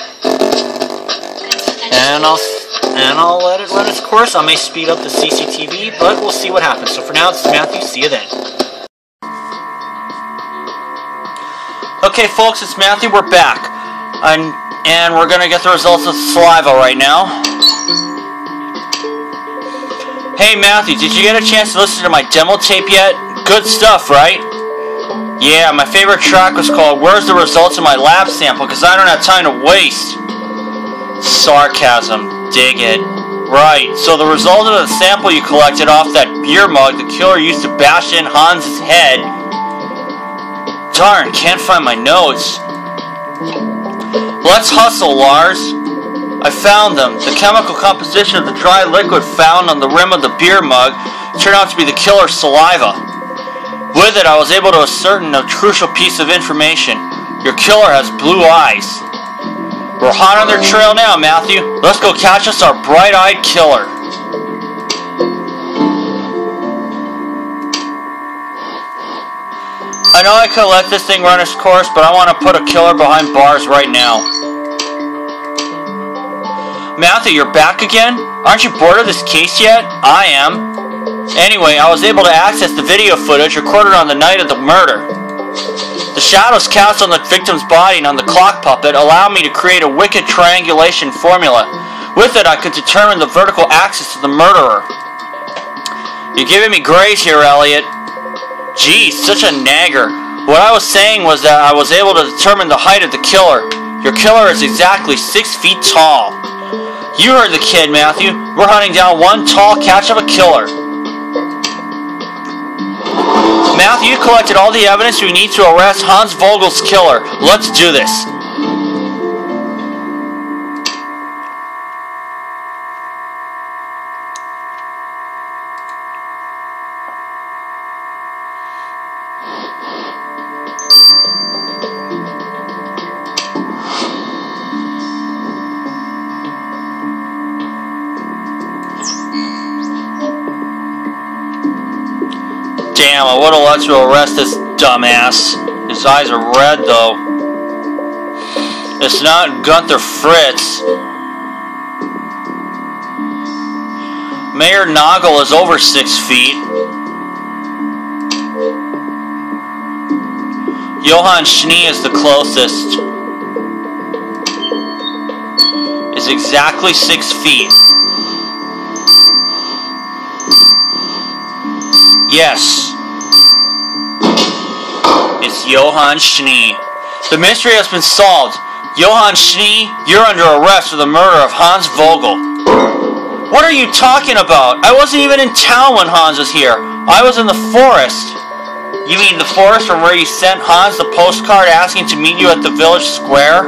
And I'll let it run its course. I may speed up the CCTV, but we'll see what happens. So for now, this is Matthew. See you then. Okay, folks, it's Matthew. We're back. And we're going to get the results of the saliva right now. Hey, Matthew, did you get a chance to listen to my demo tape yet? Good stuff, right? Yeah, my favorite track was called Where's the Results of My Lab Sample, because I don't have time to waste. Sarcasm. Dig it. Right, so the result of the sample you collected off that beer mug the killer used to bash in Hans's head. Darn, can't find my notes. Let's hustle, Lars. I found them. The chemical composition of the dry liquid found on the rim of the beer mug turned out to be the killer's saliva. With it, I was able to ascertain a crucial piece of information. Your killer has blue eyes. We're hot on their trail now, Matthew. Let's go catch us our bright-eyed killer. I know I could let this thing run its course, but I want to put a killer behind bars right now. Matthew, you're back again? Aren't you bored of this case yet? I am. Anyway, I was able to access the video footage recorded on the night of the murder. The shadows cast on the victim's body and on the clock puppet allowed me to create a wicked triangulation formula. With it, I could determine the vertical axis of the murderer. You're giving me grace here, Elliot. Geez, such a nagger. What I was saying was that I was able to determine the height of the killer. Your killer is exactly 6 feet tall. You heard the kid, Matthew. We're hunting down one tall catch of a killer. Matthew, you collected all the evidence we need to arrest Hans Vogel's killer. Let's do this. Damn, I would have let you arrest this dumbass. His eyes are red, though. It's not Gunther Fritz. Mayor Nagel is over 6 feet. Johann Schnee is the closest. Is exactly 6 feet. Yes. It's Johann Schnee. The mystery has been solved. Johann Schnee, you're under arrest for the murder of Hans Vogel. What are you talking about? I wasn't even in town when Hans was here. I was in the forest. You mean the forest from where you sent Hans the postcard asking to meet you at the village square?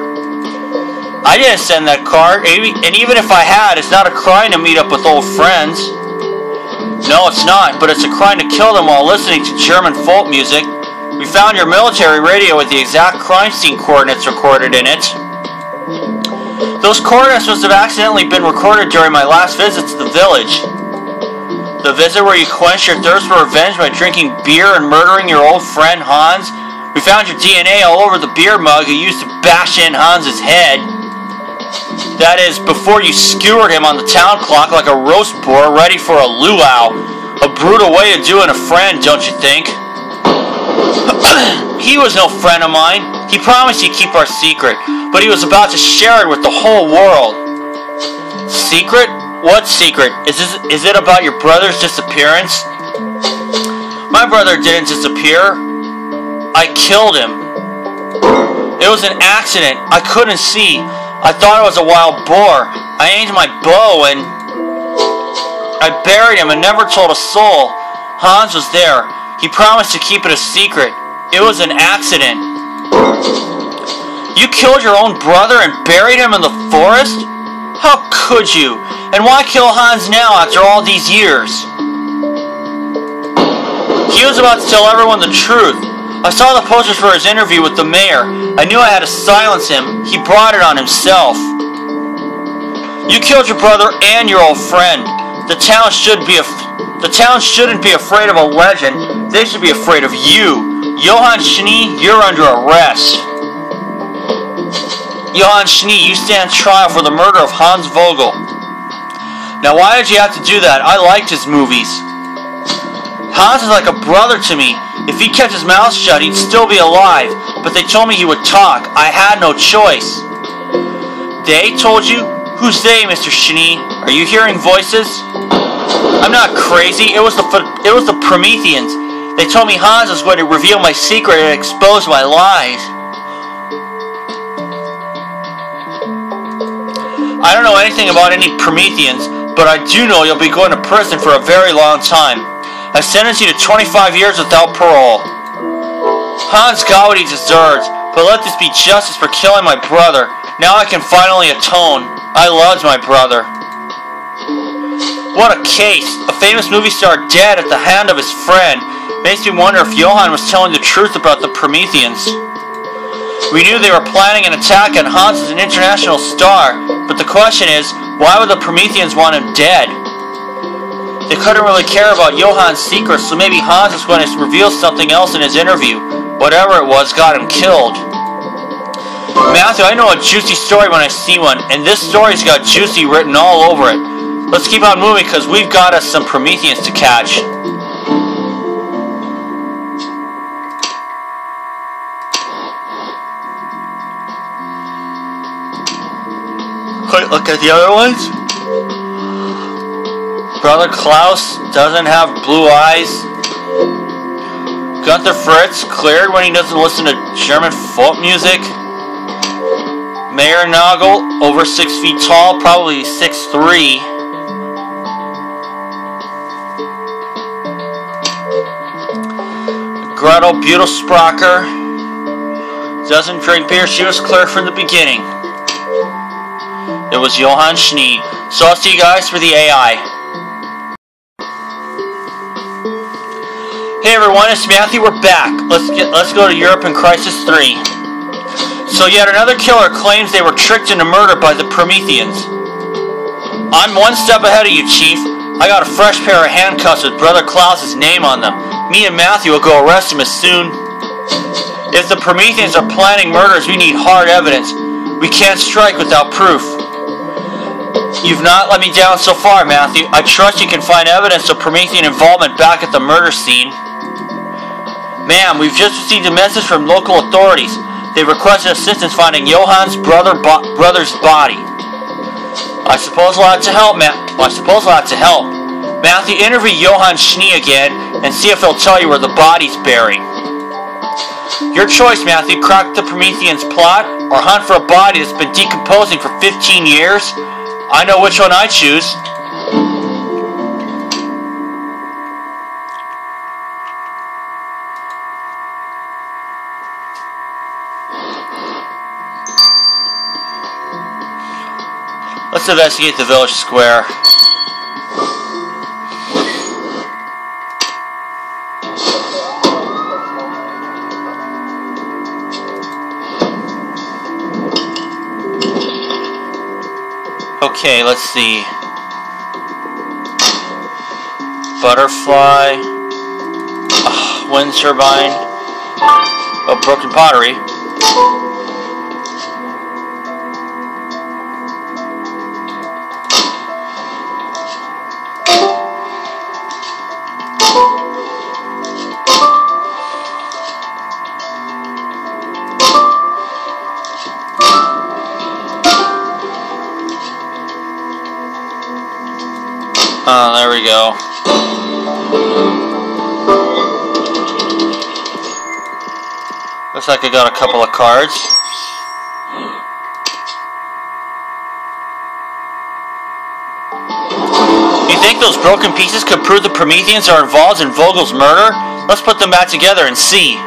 I didn't send that card, and even if I had, it's not a crime to meet up with old friends. No, it's not, but it's a crime to kill them while listening to German folk music. We found your military radio with the exact crime scene coordinates recorded in it. Those coordinates must have accidentally been recorded during my last visit to the village. The visit where you quenched your thirst for revenge by drinking beer and murdering your old friend Hans. We found your DNA all over the beer mug you used to bash in Hans's head. That is, before you skewered him on the town clock like a roast boar ready for a luau. A brutal way of doing a friend, don't you think? He was no friend of mine. He promised he'd keep our secret, but he was about to share it with the whole world. Secret? What secret? Is it about your brother's disappearance? My brother didn't disappear. I killed him. It was an accident. I couldn't see. I thought it was a wild boar. I aimed my bow and I buried him and never told a soul. Hans was there. He promised to keep it a secret. It was an accident. You killed your own brother and buried him in the forest? How could you? And why kill Hans now after all these years? He was about to tell everyone the truth. I saw the posters for his interview with the mayor. I knew I had to silence him. He brought it on himself. You killed your brother and your old friend. The town shouldn't be afraid of a legend. They should be afraid of you. Johann Schnee, you're under arrest. Johann Schnee, you stand trial for the murder of Hans Vogel. Now why did you have to do that? I liked his movies. Hans is like a brother to me. If he kept his mouth shut, he'd still be alive. But they told me he would talk. I had no choice. They told you? Who's they, Mr. Schnee? Are you hearing voices? I'm not crazy. It was the Prometheans. They told me Hans was going to reveal my secret and expose my lies. I don't know anything about any Prometheans, but I do know you'll be going to prison for a very long time. I sentence you to 25 years without parole. Hans got what he deserves, but let this be justice for killing my brother. Now I can finally atone. I loved my brother. What a case. A famous movie star dead at the hand of his friend. Makes me wonder if Johann was telling the truth about the Prometheans. We knew they were planning an attack and Hans is an international star, but the question is, why would the Prometheans want him dead? They couldn't really care about Johann's secrets, so maybe Hans is going to reveal something else in his interview. Whatever it was got him killed. Matthew, I know a juicy story when I see one, and this story's got juicy written all over it. Let's keep on moving because we've got us some Prometheans to catch. Quick look at the other ones. Brother Klaus doesn't have blue eyes. Gunther Fritz cleared when he doesn't listen to German folk music. Mayor Nagel, over 6 feet tall, probably 6'3". Gretel Budelspracher doesn't drink beer. She was clear from the beginning. It was Johann Schnee. So I'll see you guys for the AI. Hey everyone, it's Matthew. We're back. Let's go to Europe in Crisis 3. So yet another killer claims they were tricked into murder by the Prometheans. I'm one step ahead of you, Chief. I got a fresh pair of handcuffs with Brother Klaus's name on them. Me and Matthew will go arrest him as soon. If the Prometheans are planning murders, we need hard evidence. We can't strike without proof. You've not let me down so far, Matthew. I trust you can find evidence of Promethean involvement back at the murder scene. Ma'am, we've just received a message from local authorities. They requested assistance finding Johann's brother's body. I suppose we'll have to help, Matthew, interview Johann Schnee again and see if he'll tell you where the body's buried. Your choice, Matthew. Crack the Prometheans' plot or hunt for a body that's been decomposing for 15 years? I know which one I choose. Let's investigate the village square. Okay, let's see. Butterfly. Wind turbine. Oh, broken pottery. There we go. Looks like I got a couple of cards. You think those broken pieces could prove the Prometheans are involved in Vogel's murder? Let's put them back together and see.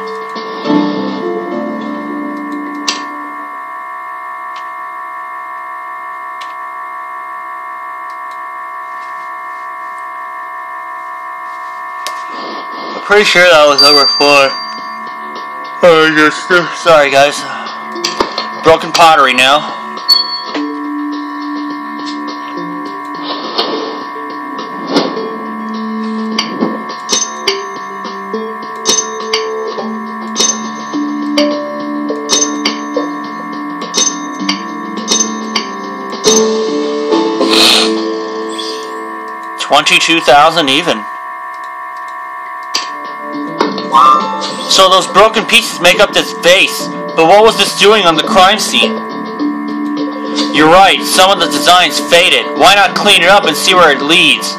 Pretty sure that was number 4. Oh, sorry guys. Broken pottery now. $22,000 even. So those broken pieces make up this vase, but what was this doing on the crime scene? You're right, some of the design's faded. Why not clean it up and see where it leads?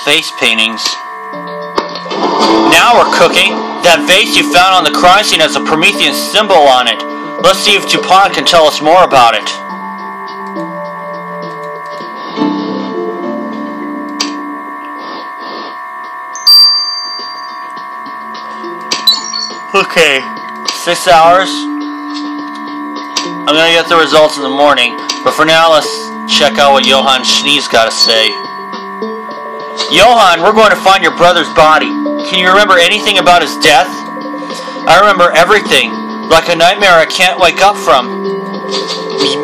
Face paintings. Now we're cooking. That vase you found on the crime scene has a Promethean symbol on it. Let's see if DuPont can tell us more about it. Okay, 6 hours. I'm gonna get the results in the morning, but for now let's check out what Johann Schnee's got to say. Johann, we're going to find your brother's body. Can you remember anything about his death? I remember everything, like a nightmare I can't wake up from.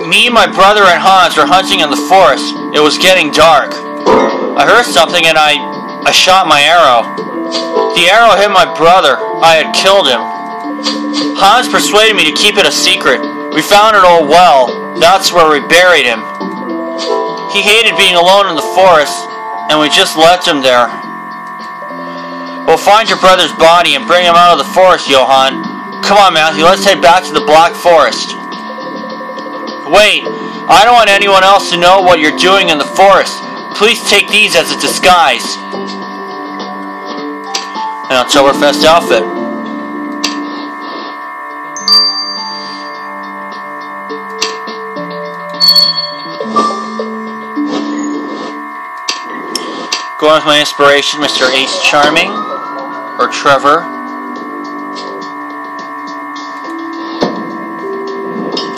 Me, my brother, and Hans were hunting in the forest. It was getting dark. I heard something and I shot my arrow. The arrow hit my brother. I had killed him. Hans persuaded me to keep it a secret. We found an old well. That's where we buried him. He hated being alone in the forest, and we just left him there. We'll find your brother's body and bring him out of the forest, Johann. Come on, Matthew, let's head back to the Black Forest. Wait, I don't want anyone else to know what you're doing in the forest. Please take these as a disguise. An Oktoberfest outfit. Going with my inspiration, Mr. Ace Charming, or Trevor.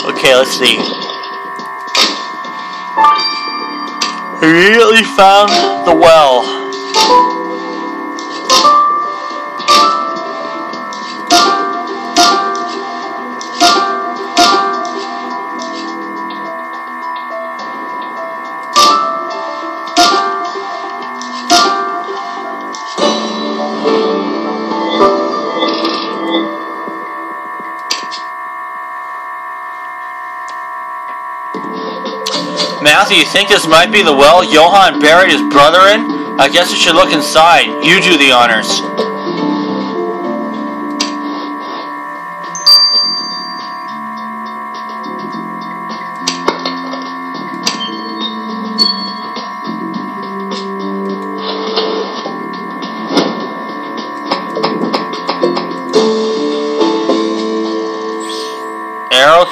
Okay, let's see. Immediately found the well. Matthew, you think this might be the well Johann buried his brother in? I guess we should look inside. You do the honors.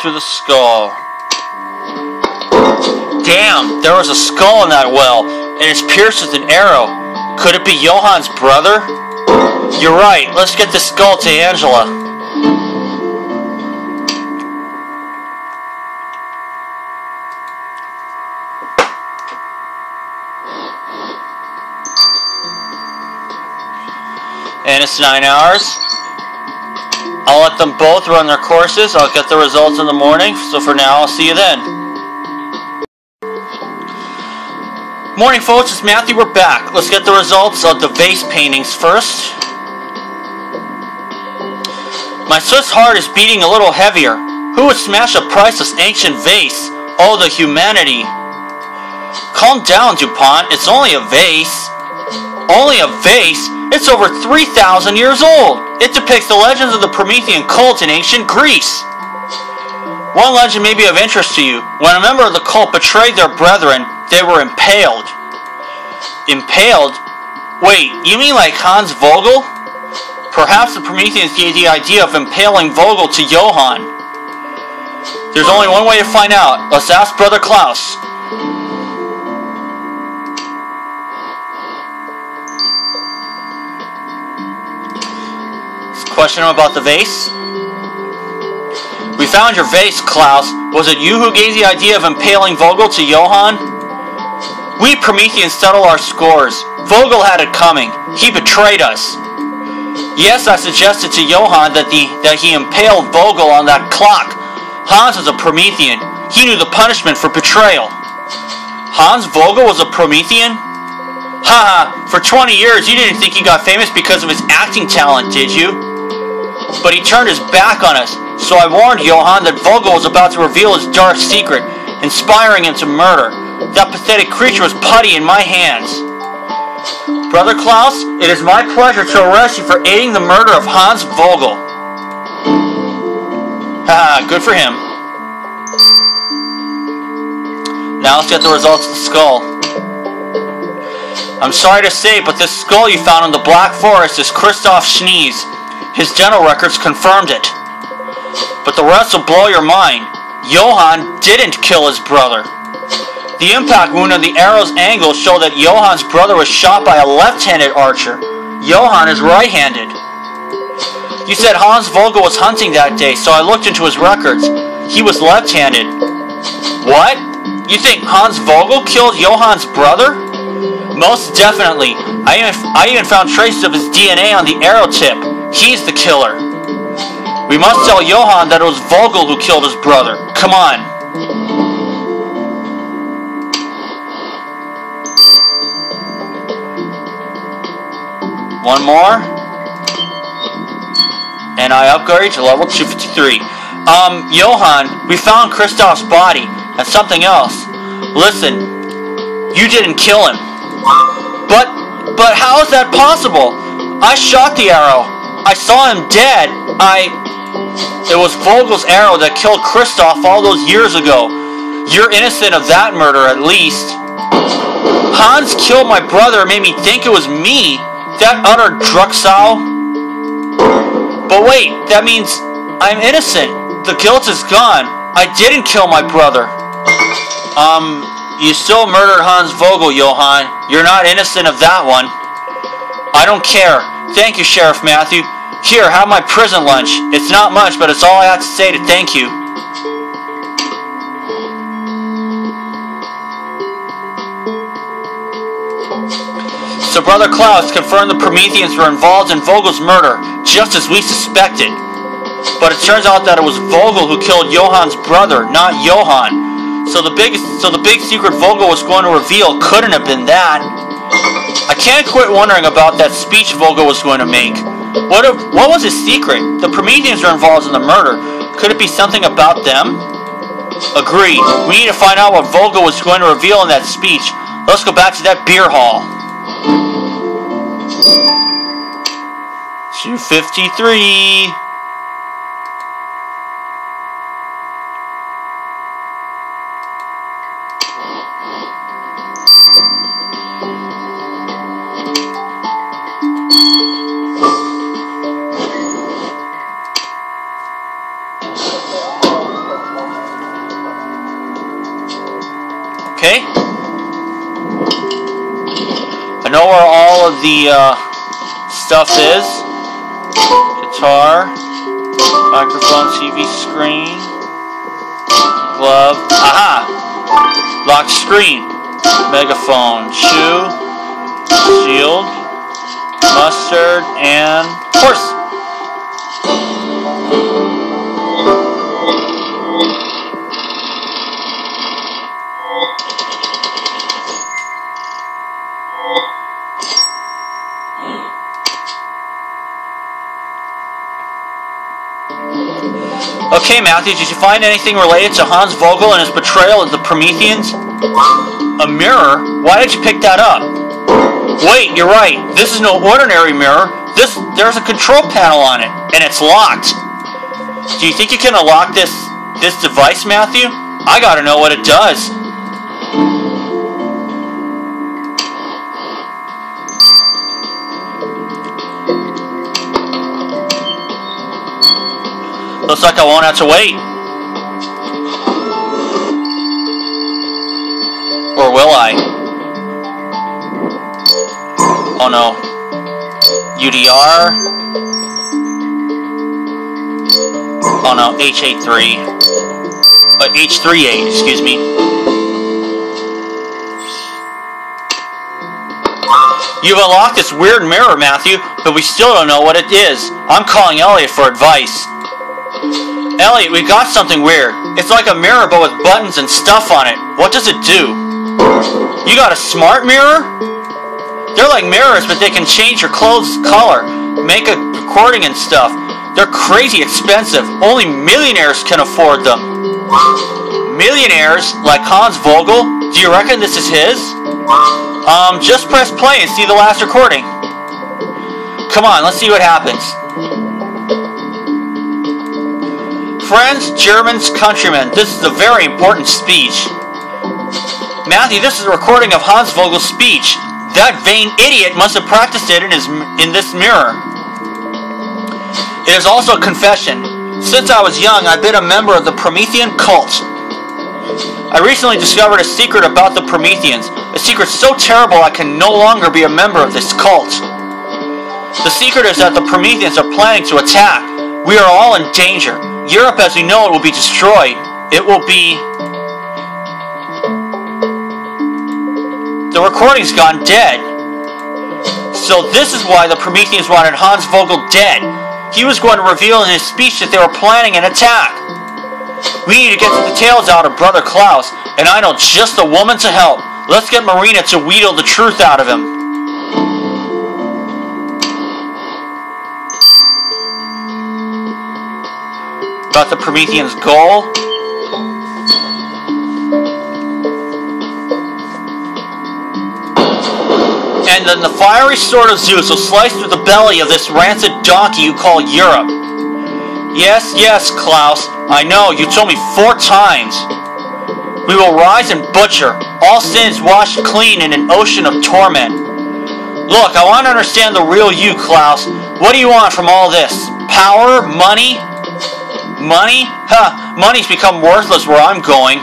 through the skull. Damn, there was a skull in that well, and it's pierced with an arrow. Could it be Johan's brother? You're right, let's get this skull to Angela. And it's 9 hours. I'll let them both run their courses. I'll get the results in the morning. So for now, I'll see you then. Morning, folks. It's Matthew. We're back. Let's get the results of the vase paintings first. My Swiss heart is beating a little heavier. Who would smash a priceless ancient vase? Oh, the humanity. Calm down, DuPont. It's only a vase. Only a vase? It's over 3,000 years old. It depicts the legends of the Promethean cult in ancient Greece. One legend may be of interest to you. When a member of the cult betrayed their brethren, they were impaled. Impaled? Wait, you mean like Hans Vogel? Perhaps the Prometheans gave the idea of impaling Vogel to Johann. There's only one way to find out. Let's ask Brother Klaus. Question him about the vase. We found your vase, Klaus. Was it you who gave the idea of impaling Vogel to Johann? We Prometheans settle our scores. Vogel had it coming. He betrayed us. Yes, I suggested to Johann that he impaled Vogel on that clock. Hans was a Promethean. He knew the punishment for betrayal. Hans Vogel was a Promethean? Haha, for 20 years you didn't think he got famous because of his acting talent, did you? But he turned his back on us, so I warned Johann that Vogel was about to reveal his dark secret, inspiring him to murder. That pathetic creature was putty in my hands. Brother Klaus, it is my pleasure to arrest you for aiding the murder of Hans Vogel. Haha, good for him. Now let's get the results of the skull. I'm sorry to say, but this skull you found in the Black Forest is Christoph Schnee's. His dental records confirmed it. But the rest will blow your mind. Johann didn't kill his brother. The impact wound and the arrow's angle show that Johann's brother was shot by a left-handed archer. Johann is right-handed. You said Hans Vogel was hunting that day, so I looked into his records. He was left-handed. What? You think Hans Vogel killed Johann's brother? Most definitely. I even found traces of his DNA on the arrow tip. He's the killer. We must tell Johann that it was Vogel who killed his brother. Come on. One more. And I upgrade to level 253. Johann, we found Christoph's body and something else. Listen, you didn't kill him. But how is that possible? I shot the arrow. I saw him dead. It was Vogel's arrow that killed Christoph all those years ago. You're innocent of that murder, at least. Hans killed my brother and made me think it was me. That utter druxal. But wait, that means I'm innocent. The guilt is gone. I didn't kill my brother. You still murdered Hans Vogel, Johann. You're not innocent of that one. I don't care. Thank you, Sheriff Matthew. Here, have my prison lunch. It's not much, but it's all I have to say to thank you. So Brother Klaus confirmed the Prometheans were involved in Vogel's murder, just as we suspected. But it turns out that it was Vogel who killed Johann's brother, not Johann. So the big secret Vogel was going to reveal couldn't have been that. I can't quit wondering about that speech Vogel was going to make. What was his secret? The Prometheans are involved in the murder. Could it be something about them? Agreed. We need to find out what Vogel was going to reveal in that speech. Let's go back to that beer hall. 253. Okay. I know where all of the stuff is. Guitar, microphone, TV screen, glove. Aha! Locked screen, megaphone, shoe, shield, mustard, and horse. Okay, Matthew, did you find anything related to Hans Vogel and his betrayal of the Prometheans? A mirror? Why did you pick that up? Wait, you're right. This is no ordinary mirror. There's a control panel on it, and it's locked. Do you think you can unlock this device, Matthew? I gotta know what it does. Looks like I won't have to wait. Or will I? Oh no. UDR. Oh no, H83. H38, excuse me. You've unlocked this weird mirror, Matthew, but we still don't know what it is. I'm calling Elliot for advice. Elliot, we got something weird. It's like a mirror but with buttons and stuff on it. What does it do? You got a smart mirror? They're like mirrors, but they can change your clothes' color, make a recording and stuff. They're crazy expensive. Only millionaires can afford them. Millionaires? Like Hans Vogel? Do you reckon this is his? Just press play and see the last recording. Come on, let's see what happens. Friends, Germans, countrymen, this is a very important speech. Matthew, this is a recording of Hans Vogel's speech. That vain idiot must have practiced it in this mirror. It is also a confession. Since I was young, I've been a member of the Promethean cult. I recently discovered a secret about the Prometheans. A secret so terrible I can no longer be a member of this cult. The secret is that the Prometheans are planning to attack. We are all in danger. Europe as we know it will be destroyed. It will be... The recording's gone dead. So this is why the Prometheans wanted Hans Vogel dead. He was going to reveal in his speech that they were planning an attack. We need to get the details out of Brother Klaus, and I know just the woman to help. Let's get Marina to wheedle the truth out of him. About the Prometheans' goal. And then the fiery sword of Zeus will slice through the belly of this rancid donkey you call Europe. Yes, yes, Klaus, I know, you told me 4 times. We will rise and butcher, all sins washed clean in an ocean of torment. Look, I want to understand the real you, Klaus. What do you want from all this? Power? Money? Money? Huh, money's become worthless where I'm going.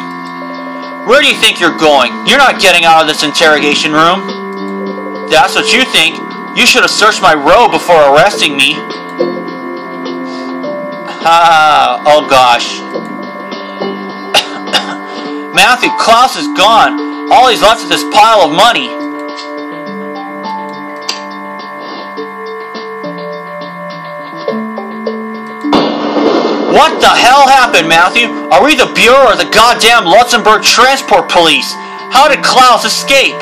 Where do you think you're going? You're not getting out of this interrogation room. That's what you think. You should have searched my robe before arresting me. Oh gosh. Matthew, Klaus is gone. All he's left is this pile of money. What the hell happened, Matthew? Are we the Bureau or the goddamn Luxembourg Transport Police? How did Klaus escape?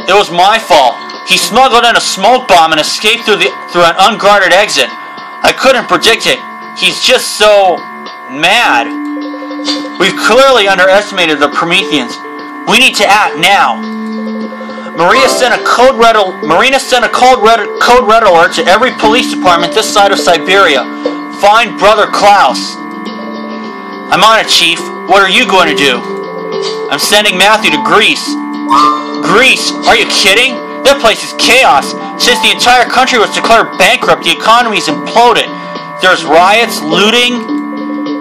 It was my fault. He smuggled in a smoke bomb and escaped through an unguarded exit. I couldn't predict it. He's just so mad. We've clearly underestimated the Prometheans. We need to act now. Marina sent a code red alert to every police department this side of Siberia. Find Brother Klaus. I'm on it, Chief. What are you going to do? I'm sending Matthew to Greece. Greece? Are you kidding? That place is chaos. Since the entire country was declared bankrupt, the economy's imploded. There's riots, looting.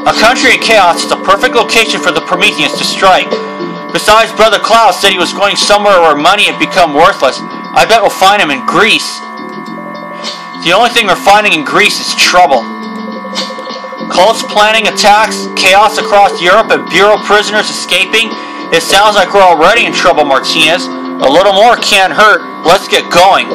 A country in chaos is the perfect location for the Prometheans to strike. Besides, Brother Klaus said he was going somewhere where money had become worthless. I bet we'll find him in Greece. The only thing we're finding in Greece is trouble. Cults planning attacks, chaos across Europe, and bureau prisoners escaping. It sounds like we're already in trouble, Martinez. A little more can't hurt. Let's get going.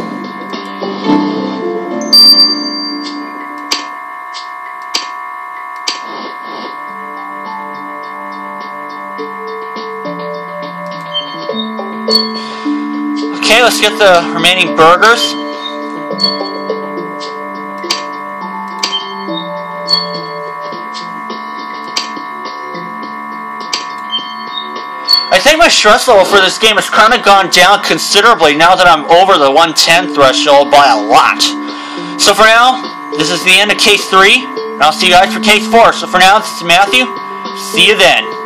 Okay, let's get the remaining burgers. I think my stress level for this game has kind of gone down considerably now that I'm over the 110 threshold by a lot. So for now, this is the end of Case 3, and I'll see you guys for Case 4. So for now, this is Matthew. See you then.